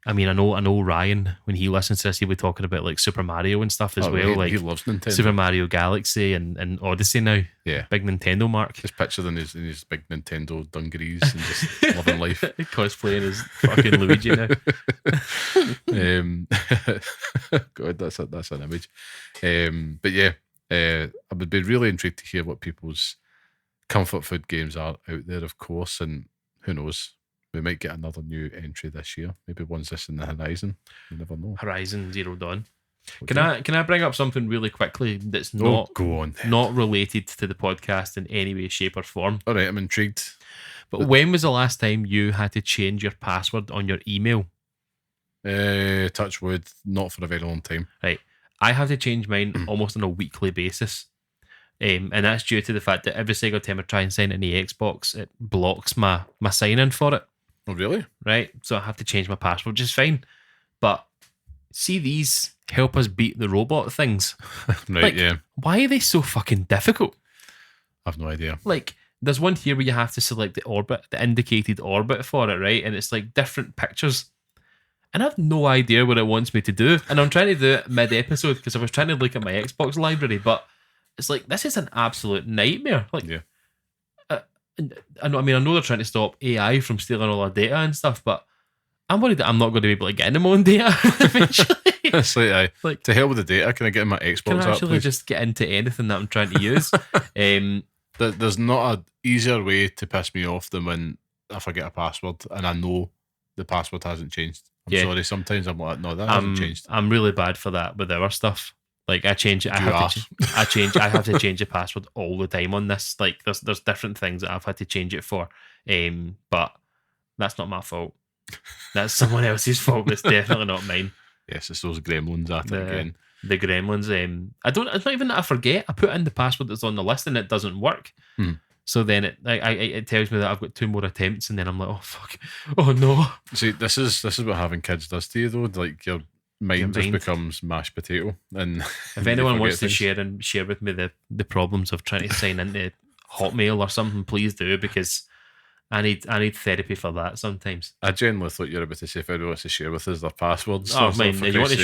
I mean? I know Ryan, when he listens to this, he'll be talking about like Super Mario and stuff as well. He loves Nintendo. Super Mario Galaxy and Odyssey now. Yeah. Big Nintendo mark. Just picture in his big Nintendo dungarees and just loving life. Cosplaying as fucking Luigi now. God, that's an image. But yeah, I would be really intrigued to hear what people's comfort food games are out there, of course, and who knows, we might get another new entry this year. Maybe one's this in the horizon. You never know. Horizon Zero Dawn. Can I bring up something really quickly that's not go on then. Not related to the podcast in any way, shape, or form? All right, I'm intrigued. But when was the last time you had to change your password on your email? Touch wood, not for a very long time. Right. I have to change mine almost on a weekly basis. And that's due to the fact that every single time I try and sign in the Xbox, it blocks my sign-in for it. Oh, really? Right? So I have to change my password, which is fine. But see, these help us beat the robot things. Right, yeah. Why are they so fucking difficult? I've no idea. Like, there's one here where you have to select the indicated orbit for it, right? And it's like different pictures. And I have no idea what it wants me to do. And I'm trying to do it mid-episode because I was trying to look at my Xbox library, but it's like, this is an absolute nightmare. Like, yeah. I know they're trying to stop AI from stealing all our data and stuff, but I'm worried that I'm not going to be able to get in my own data eventually. It's like, to hell with the data. Can I get in my Xbox can I app, actually please? just get into anything that I'm trying to use? There's not an easier way to piss me off than when I forget a password and I know the password hasn't changed. I'm sorry. Sometimes I'm like, no, that hasn't changed. I'm really bad for that with our stuff. Like I change it. I have to change the password all the time on this. Like there's different things that I've had to change it for. But that's not my fault. That's someone else's fault. It's definitely not mine. Yes, it's those gremlins at it again. The gremlins. It's not even that I forget. I put in the password that's on the list and it doesn't work. So then it tells me that I've got 2 more attempts, and then I'm like, oh fuck, oh no. See, this is what having kids does to you, though. Like your mind just becomes mashed potato. And if anyone wants to share with me the problems of trying to sign into Hotmail or something, please do, because I need therapy for that sometimes. I genuinely thought you were about to say if anyone wants to share with us their passwords. Oh man, you want to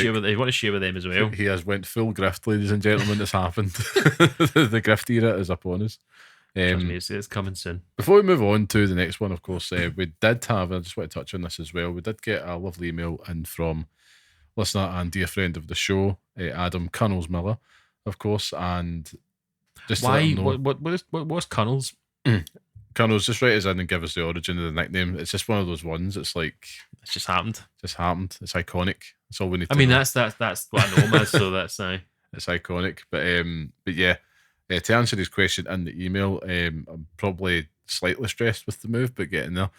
share with them as well. He has went full grift, ladies and gentlemen. It's happened. The grift era is upon us. It's coming soon. Before we move on to the next one, of course, we did have, I just want to touch on this as well, we did get a lovely email in from listener and dear friend of the show, Adam Cunnels Miller, of course, and just why, what's Cunnels? Cunnels, just write us in and give us the origin of the nickname. It's just one of those ones, it's like... It's just happened. It's iconic. That's all we need to know. I mean, that's what I know him as, so that's... It's iconic, but yeah, to answer his question in the email, I'm probably slightly stressed with the move, but getting there.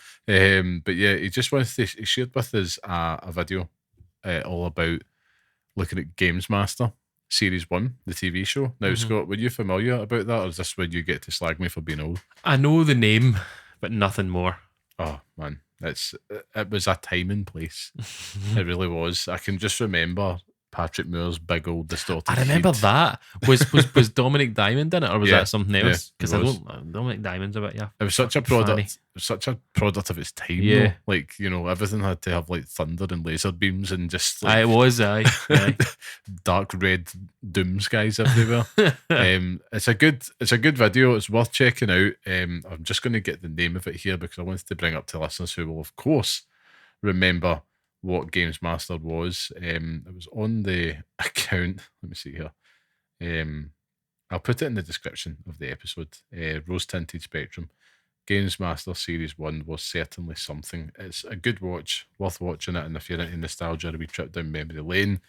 But yeah, he shared with us a video all about looking at Games Master Series 1, the TV show. Now, Scott, were you familiar about that, or is this when you get to slag me for being old? I know the name, but nothing more. Oh, man. It was a time and place. It really was. I can just remember Patrick Moore's big old distorted. I remember head. that. Was Dominic Diamond in it, or was that something else? Because Dominic Diamond's a bit, It was such a product. It was such a product of its time. Yeah, though. Like, everything had to have like thunder and laser beams and just it was dark red doom skies everywhere. It's a good video. It's worth checking out. I'm just going to get the name of it here because I wanted to bring up to listeners who will of course remember what Games Master was. It was on the account. Let me see here. I'll put it in the description of the episode. Rose Tinted Spectrum. Games Master Series 1 was certainly something. It's a good watch, worth watching it, and if you're into nostalgia, a wee trip down memory lane,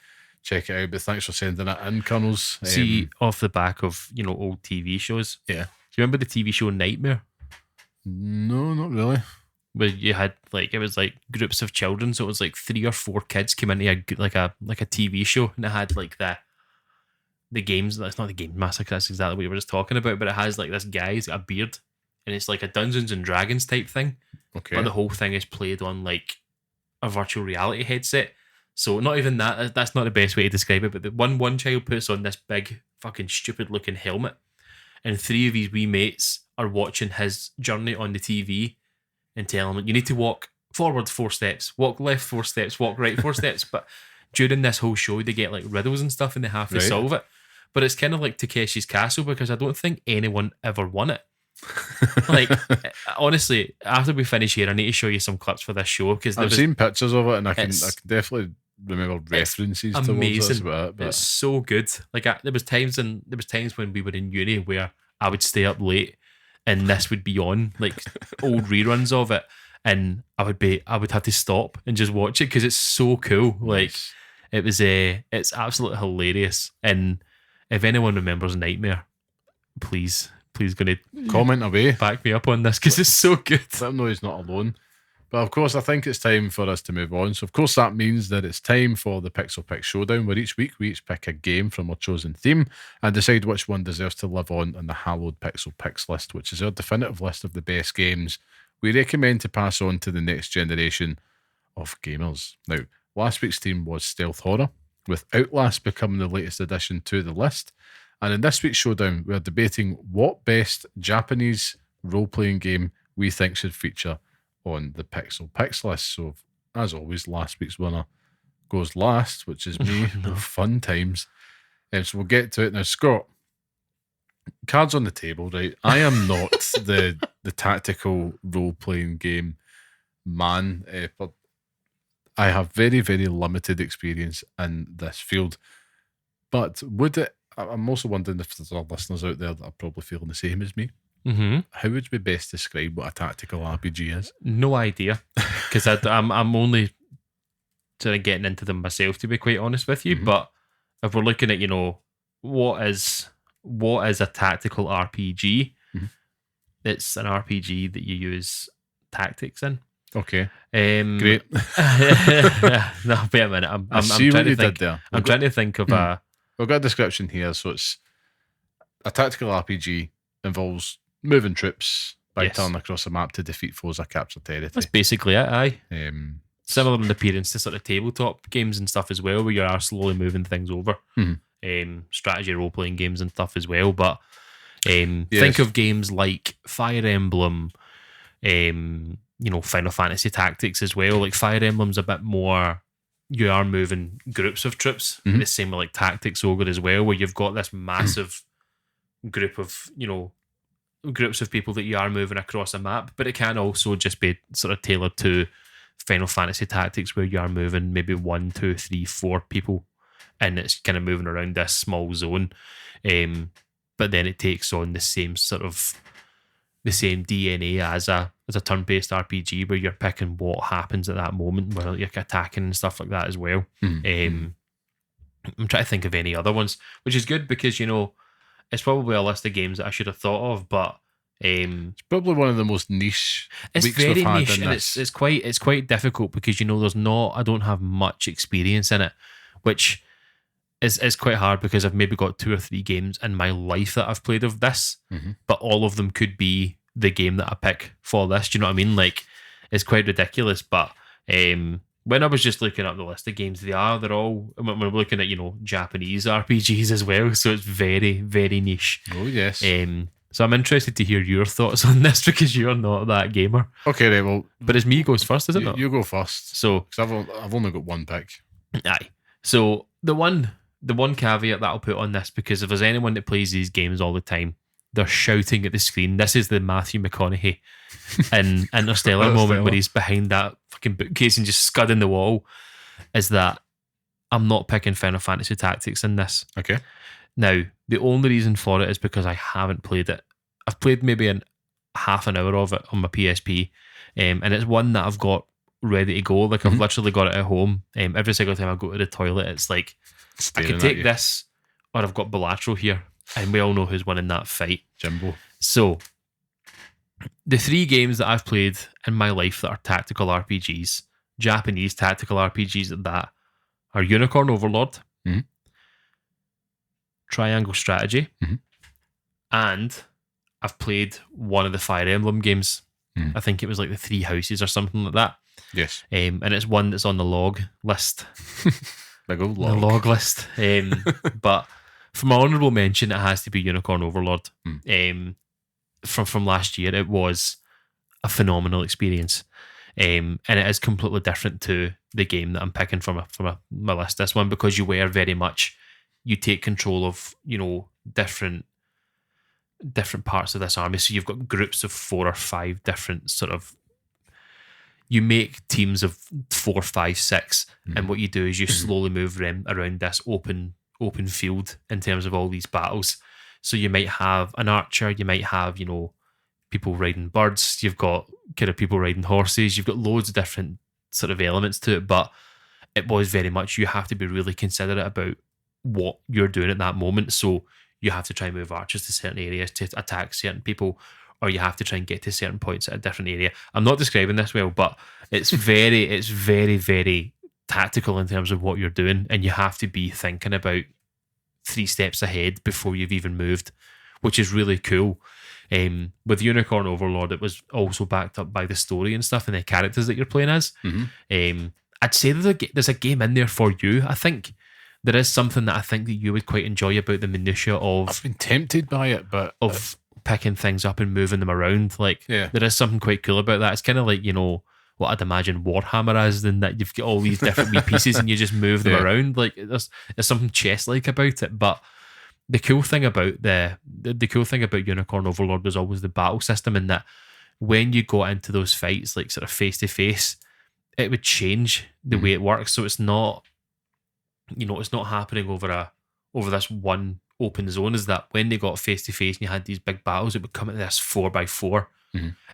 check it out. But thanks for sending it in, Colonels. See, off the back of old TV shows. Yeah. Do you remember the TV show Nightmare? No, not really. Where you had it was like groups of children, so it was like 3 or 4 kids came into a TV show, and it had like the games. That's not the Game Master, that's exactly what we were just talking about. But it has like this guy, he's got a beard, and it's like a Dungeons and Dragons type thing. Okay. But the whole thing is played on like a virtual reality headset. So not even that. That's not the best way to describe it. But the one child puts on this big fucking stupid looking helmet, and 3 of his wee mates are watching his journey on the TV. And tell him, you need to walk forward 4 steps, walk left 4 steps, walk right 4 steps. But during this whole show, they get like riddles and stuff and they have to solve it. But it's kind of like Takeshi's Castle because I don't think anyone ever won it. Like, honestly, after we finish here, I need to show you some clips for this show because I've seen pictures of it and I can definitely remember references towards amazing. But it's so good. Like there was times when we were in uni where I would stay up late. And this would be on, like old reruns of it, and I would have to stop and just watch it because it's so cool. Like it's absolutely hilarious. And if anyone remembers Nightmare, please gonna comment away, back me up on this because it's so good. Let him know he's not alone. But of course, I think it's time for us to move on. So of course, that means that it's time for the Pixel Picks Showdown, where each week we each pick a game from our chosen theme and decide which one deserves to live on the hallowed Pixel Picks list, which is our definitive list of the best games we recommend to pass on to the next generation of gamers. Now, last week's theme was stealth horror, with Outlast becoming the latest addition to the list. And in this week's showdown, we're debating what best Japanese role-playing game we think should feature on the Pixel Picks list. So, as always, last week's winner goes last, which is me. Fun times. So we'll get to it now. Scott, cards on the table, right? I am not the tactical role playing game man, but I have very, very limited experience in this field. But would it? I'm also wondering if there's other listeners out there that are probably feeling the same as me. Mm-hmm. How would we best describe what a tactical RPG is? No idea, because I'm only sort of getting into them myself, to be quite honest with you. But if we're looking at, what is a tactical RPG, it's an RPG that you use tactics in. Okay. Great. No, wait a minute. I'm see trying what you to think. did there. I'm trying to think of a. We've got a description here. So it's a tactical RPG involves moving troops by turning across a map to defeat foes or capture territory. That's basically it, aye. Similar in appearance to sort of tabletop games and stuff as well, where you are slowly moving things over. Strategy role-playing games and stuff as well. But think of games like Fire Emblem, Final Fantasy Tactics as well. Like Fire Emblem's a bit more, you are moving groups of troops. The same with like Tactics Ogre as well, where you've got this massive group of, groups of people that you are moving across a map. But it can also just be sort of tailored to Final Fantasy Tactics, where you are moving maybe 1, 2, 3, 4 people, and it's kind of moving around this small zone. But then it takes on the same DNA as a turn-based RPG, where you're picking what happens at that moment, where you're attacking and stuff like that as well. I'm trying to think of any other ones, which is good because it's probably a list of games that I should have thought of, but it's probably one of the most niche. It's weeks very we've had niche, in and this. it's quite difficult because I don't have much experience in it, which is quite hard because I've maybe got 2 or 3 games in my life that I've played of this, but all of them could be the game that I pick for this. Do you know what I mean? Like, it's quite ridiculous. But when I was just looking up the list of games, they're all, when we're looking at Japanese RPGs as well, so it's very, very niche. Oh yes. So I'm interested to hear your thoughts on this because you're not that gamer. Okay, right. Well, but it's me goes first, is it not? You go first. So, because I've only got one pick. Aye. So the one caveat that I'll put on this, because if there's anyone that plays these games all the time, they're shouting at the screen. This is the Matthew McConaughey in Interstellar moment where he's behind that fucking bookcase and just scudding the wall. Is that I'm not picking Final Fantasy Tactics in this. Okay. Now, the only reason for it is because I haven't played it. I've played maybe half an hour of it on my PSP, and it's one that I've got ready to go. Like, I've literally got it at home. Every single time I go to the toilet, it's like, I can take this, or I've got Bellatrix here, and we all know who's winning that fight. Jimbo. So, the 3 games that I've played in my life that are tactical RPGs, Japanese tactical RPGs at that, are Unicorn Overlord, Triangle Strategy, and I've played one of the Fire Emblem games. I think it was like the 3 Houses or something like that. Yes. And it's one that's on the log list. Big old log. The log list. But for my honourable mention, it has to be Unicorn Overlord. From last year, it was a phenomenal experience. And it is completely different to the game that I'm picking from my list. This one, because you were very much, you take control of, different parts of this army. So you've got groups of 4 or 5 different sort of, you make teams of 4, 5, 6, and what you do is you slowly move around this open field in terms of all these battles. So you might have an archer, you might have, people riding birds, you've got kind of people riding horses, you've got loads of different sort of elements to it, but it was very much, you have to be really considerate about what you're doing at that moment. So you have to try and move archers to certain areas to attack certain people, or you have to try and get to certain points at a different area. I'm not describing this well, but it's very, very tactical in terms of what you're doing, and you have to be thinking about 3 steps ahead before you've even moved, which is really cool. With Unicorn Overlord, it was also backed up by the story and stuff and the characters that you're playing as. I'd say there's a game in there for you. I think there is something that I think that you would quite enjoy about the minutiae of... I've been tempted by it, but... Of picking things up and moving them around. Like, yeah. There is something quite cool about that. It's kind of like, what I'd imagine Warhammer is, in that you've got all these different wee pieces and you just move them around. Like, there's something chess-like about it, but the cool thing about the cool thing about Unicorn Overlord was always the battle system, in that when you got into those fights, like sort of face to face, it would change the way it works. So it's not, it's not happening over this one open zone. Is that when they got face to face and you had these big battles, it would come at this 4x4,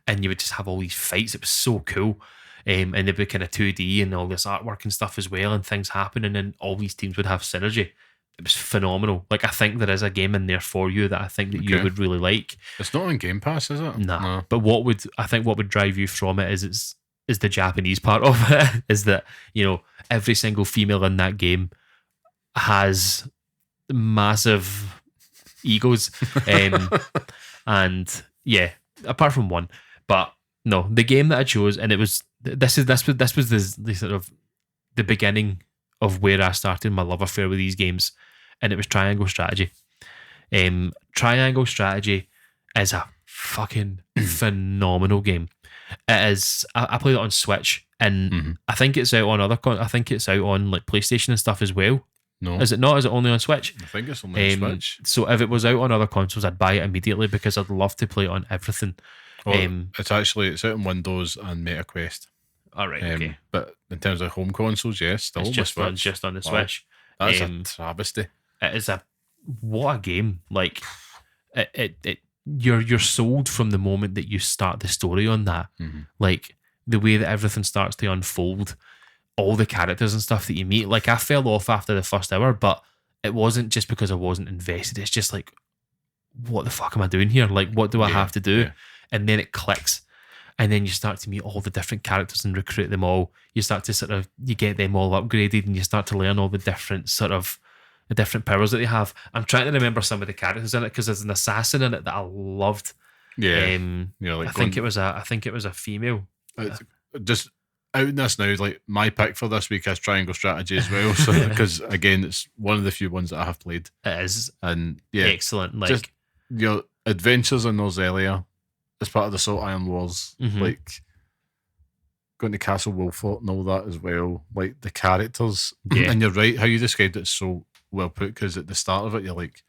and you would just have all these fights. It was so cool. And they'd be kind of 2D and all this artwork and stuff as well, and things happening, and all these teams would have synergy. It was phenomenal. Like, I think there is a game in there for you that I think that you would really like. It's not on Game Pass, is it? Nah. No. But what would drive you from it is the Japanese part of it. Is that, every single female in that game has massive egos. And yeah, apart from one. But no, the game that I chose, and this was the sort of the beginning of where I started my love affair with these games, and it was Triangle Strategy. Triangle Strategy is a fucking phenomenal game. It is. I played it on Switch, and I think it's out on I think it's out on like PlayStation and stuff as well. No, is it not? Is it only on Switch? I think it's only on Switch. So if it was out on other consoles, I'd buy it immediately because I'd love to play it on everything. It's out on Windows and MetaQuest. All right, okay. But in terms of home consoles, yes, still it's just on the Switch. That's a travesty. It is what a game! Like you're sold from the moment that you start the story on that. Like the way that everything starts to unfold, all the characters and stuff that you meet. Like, I fell off after the first hour, but it wasn't just because I wasn't invested. It's just like, what the fuck am I doing here? Like, what do I have to do? And then it clicks. And then you start to meet all the different characters and recruit them all. You start to you get them all upgraded, and you start to learn all the different the different powers that they have. I'm trying to remember some of the characters in it, because there's an assassin in it that I loved. Yeah. I think it was a female. Just out in this now, like, my pick for this week is Triangle Strategy as well. So, because again, it's one of the few ones that I have played. It is. And excellent. Like, just your adventures in Norzelia as part of the Salt Iron Wars, like going to Castle Wolfort and all that as well. Like, the characters, and you're right, how you described it is so well put, because at the start of it, you're like,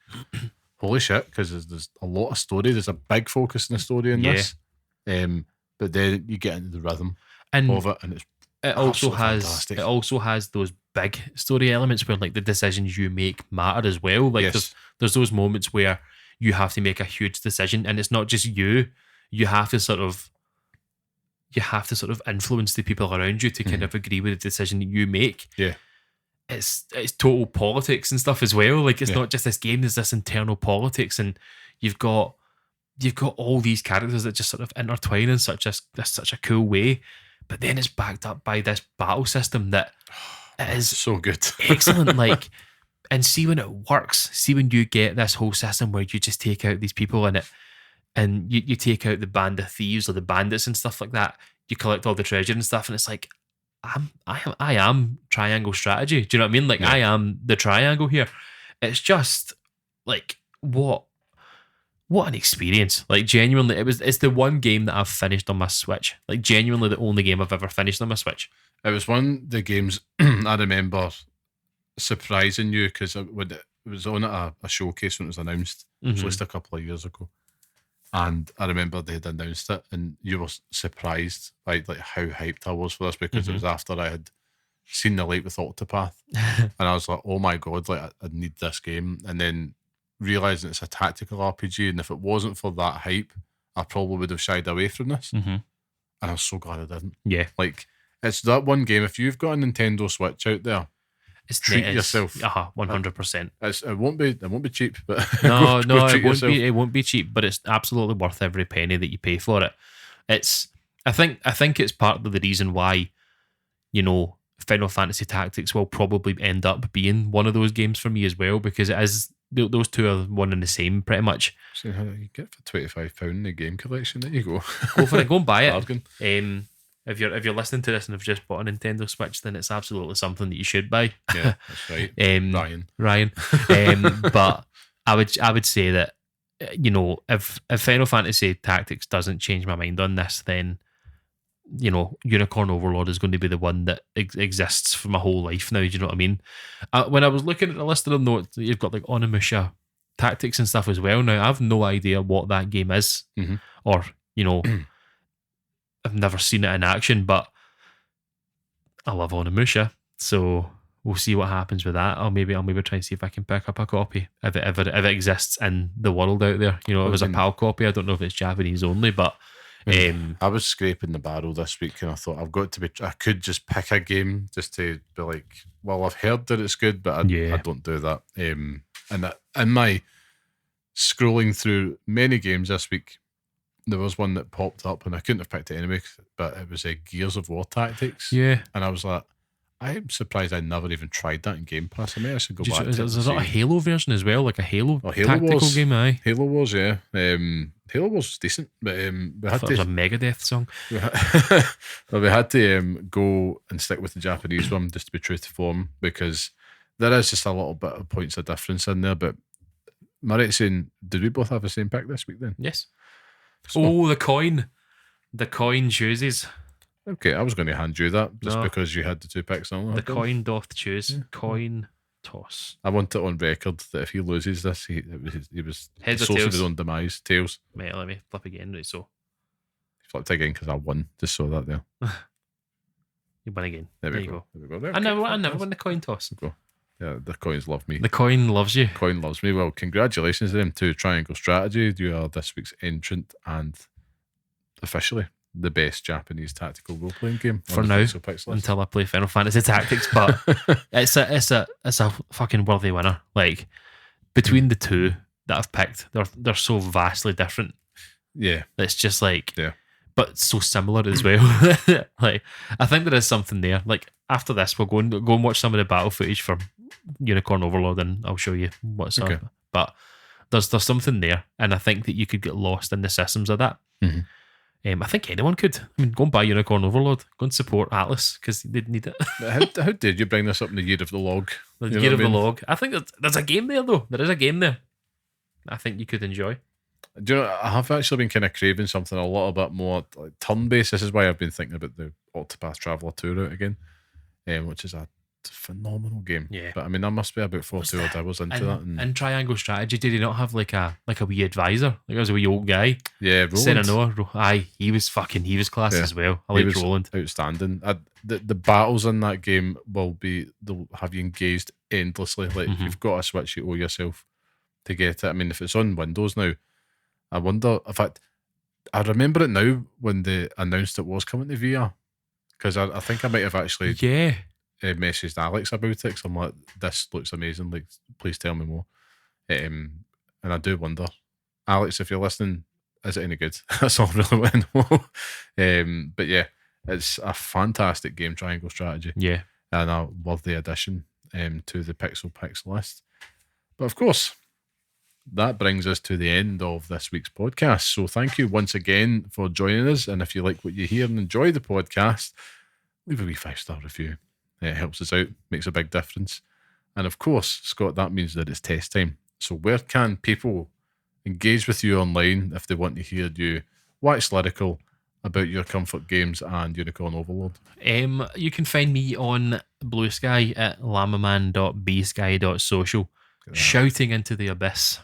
holy shit, because there's a lot of story. There's a big focus in the story in this. But then you get into the rhythm of it, and it also has those big story elements where, like, the decisions you make matter as well. Like, there's those moments where you have to make a huge decision, and it's not just you. You have to sort of influence the people around you to kind of agree with the decision that you make. Yeah. It's total politics and stuff as well. Like, it's not just this game, there's this internal politics, and you've got all these characters that just sort of intertwine in such a cool way. But then it's backed up by this battle system that is so good. Excellent. Like, and see when it works, see when you get this whole system where you just take out these people in it, and you take out the band of thieves or the bandits and stuff like that. You collect all the treasure and stuff, and it's like, I am Triangle Strategy. Do you know what I mean? Like, I am the triangle here. It's just like, what an experience. Like, genuinely, it's the one game that I've finished on my Switch. Like, genuinely the only game I've ever finished on my Switch. It was one of the games I remember surprising you, because it was on at a showcase when it was announced. It was just a couple of years ago. And I remember they had announced it, and you were surprised by, like, how hyped I was for this, because it was after I had seen the light with Octopath. And I was like, oh my God, like, I need this game. And then realising it's a tactical RPG, and if it wasn't for that hype, I probably would have shied away from this. And I was so glad I didn't. Yeah. Like, it's that one game, if you've got a Nintendo Switch out there, treat yourself. 100%. It won't be cheap, but no, it won't be cheap, but it's absolutely worth every penny that you pay for it. I think it's part of the reason why, Final Fantasy Tactics will probably end up being one of those games for me as well, because it is, those two are one and the same pretty much. So how you get it for £25 in the game collection? There you go. Go for it. Go and buy it. If you're listening to this and have just bought a Nintendo Switch, then it's absolutely something that you should buy. Yeah, that's right. Ryan. But I would say that, if Final Fantasy Tactics doesn't change my mind on this, then, Unicorn Overlord is going to be the one that exists for my whole life now. Do you know what I mean? When I was looking at the list of the notes, you've got like Onimusha, tactics and stuff as well. Now, I've no idea what that game is, or, you know, I've never seen it in action, but I love Onimusha, so we'll see what happens with that. I'll maybe try and see if I can pick up a copy if it exists in the world out there. You know, it was a PAL copy. I don't know if it's Japanese only, but I was scraping the barrel this week, and I thought I could just pick a game just to be like, well, I've heard that it's good, but I don't do that. And in my scrolling through many games this week, there was one that popped up, and I couldn't have picked it anyway, but it was Gears of War Tactics. Yeah, and I was like, I'm surprised I never even tried that in Game Pass. I should go back. There's a Halo version as well, like a Halo tactical game. Aye, Halo Wars, yeah. Halo Wars was decent, but we had it was a Megadeth song. We had to go and stick with the Japanese one just to be true to form, because there is just a little bit of points of difference in there. But am I right saying, did we both have the same pick this week then? Yes. So, the coin chooses. Okay, I was going to hand you that just because you had the two picks on. The coin doth choose. Yeah. Coin toss. I want it on record that if he loses this, he was heads the source of of his own demise. Tails. Mate, let me flip again. Right, so flipped again because I won. Just saw that there. You win again. There you go. There we go. There, I never won the coin toss. Go. Yeah, the coins love me. The coin loves you. Coin loves me. Well, congratulations to them to Triangle Strategy. You are this week's entrant and officially the best Japanese tactical role playing game for now, until I play Final Fantasy Tactics. But it's a fucking worthy winner. Like, between the two that I've picked, they're so vastly different. Yeah, it's just like, yeah, but so similar as well. Like, I think there is something there. Like, after this, we'll go and watch some of the battle footage for Unicorn Overlord, and I'll show you what's up. But there's something there, and I think that you could get lost in the systems of that. Mm-hmm. I think anyone could. I mean, go and buy Unicorn Overlord. Go and support Atlas because they'd need it. How did you bring this up in the Year of the Log? The Year of the Log. I think there's a game there, though. There is a game there I think you could enjoy. Do you know, I have actually been kind of craving something a little bit more like turn-based. This is why I've been thinking about the Octopath Traveler 2 out again, which is a phenomenal game. Yeah. But I mean, there must be about 40 odd hours into that. And Triangle Strategy, did he not have like a wee advisor? Like, it was a wee old guy. Yeah, Roland. Senna, aye, he was class as well. I like Roland. Outstanding. The battles in that game they'll have you engaged endlessly. Like, if you've got a Switch, you owe yourself to get it. I mean, if it's on Windows now, I wonder, in fact, I remember it now when they announced it was coming to VR, because I think I might have actually messaged Alex about it, because I'm like, this looks amazing, like, please tell me more. And I do wonder, Alex, if you're listening, is it any good? That's all I really want to know. But yeah, it's a fantastic game, Triangle Strategy. Yeah. And I love the addition to the Pixel Picks list. But of course, that brings us to the end of this week's podcast. So thank you once again for joining us. And if you like what you hear and enjoy the podcast, leave a wee 5-star review. It helps us out, makes a big difference. And of course, Scott, that means that it's test time. So where can people engage with you online if they want to hear you wax lyrical about your comfort games and Unicorn Overlord? You can find me on Blue Sky at llamaman.bsky.social, shouting into the abyss.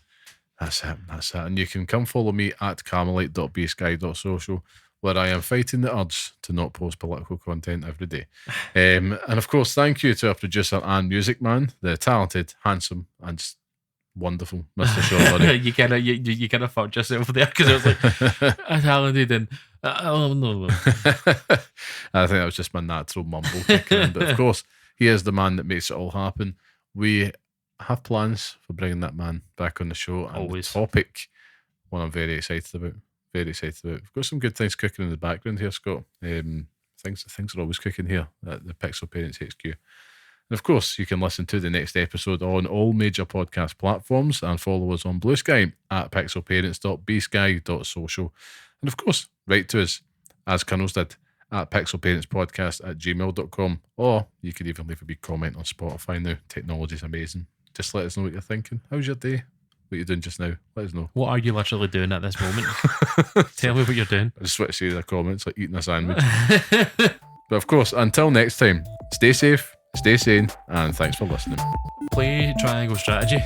That's it. And you can come follow me at carmelite.bsky.social, where I am fighting the urge to not post political content every day. And of course, thank you to our producer and music man, the talented, handsome, and wonderful Mr. Sean Murray. you kind of fucked yourself there, because I was like, talented and no. I think that was just my natural mumble kicking in. But of course, he is the man that makes it all happen. We have plans for bringing that man back on the show. And always. The topic, one I'm very excited about. We've got some good things cooking in the background here, Scott. Things are always cooking here at the Pixel Parents HQ. And of course, you can listen to the next episode on all major podcast platforms and follow us on Blue Sky at pixelparents.bsky.social. And of course, write to us, as Colonels did, at pixelparentspodcast@gmail.com, or you could even leave a big comment on Spotify now. Technology's amazing. Just let us know what you're thinking. How's your day? What you're doing just now? Let us know. What are you literally doing at this moment? Tell me what you're doing. I just want to see the comments, like eating a sandwich. But of course, until next time, stay safe, stay sane, and thanks for listening. Play Triangle Strategy.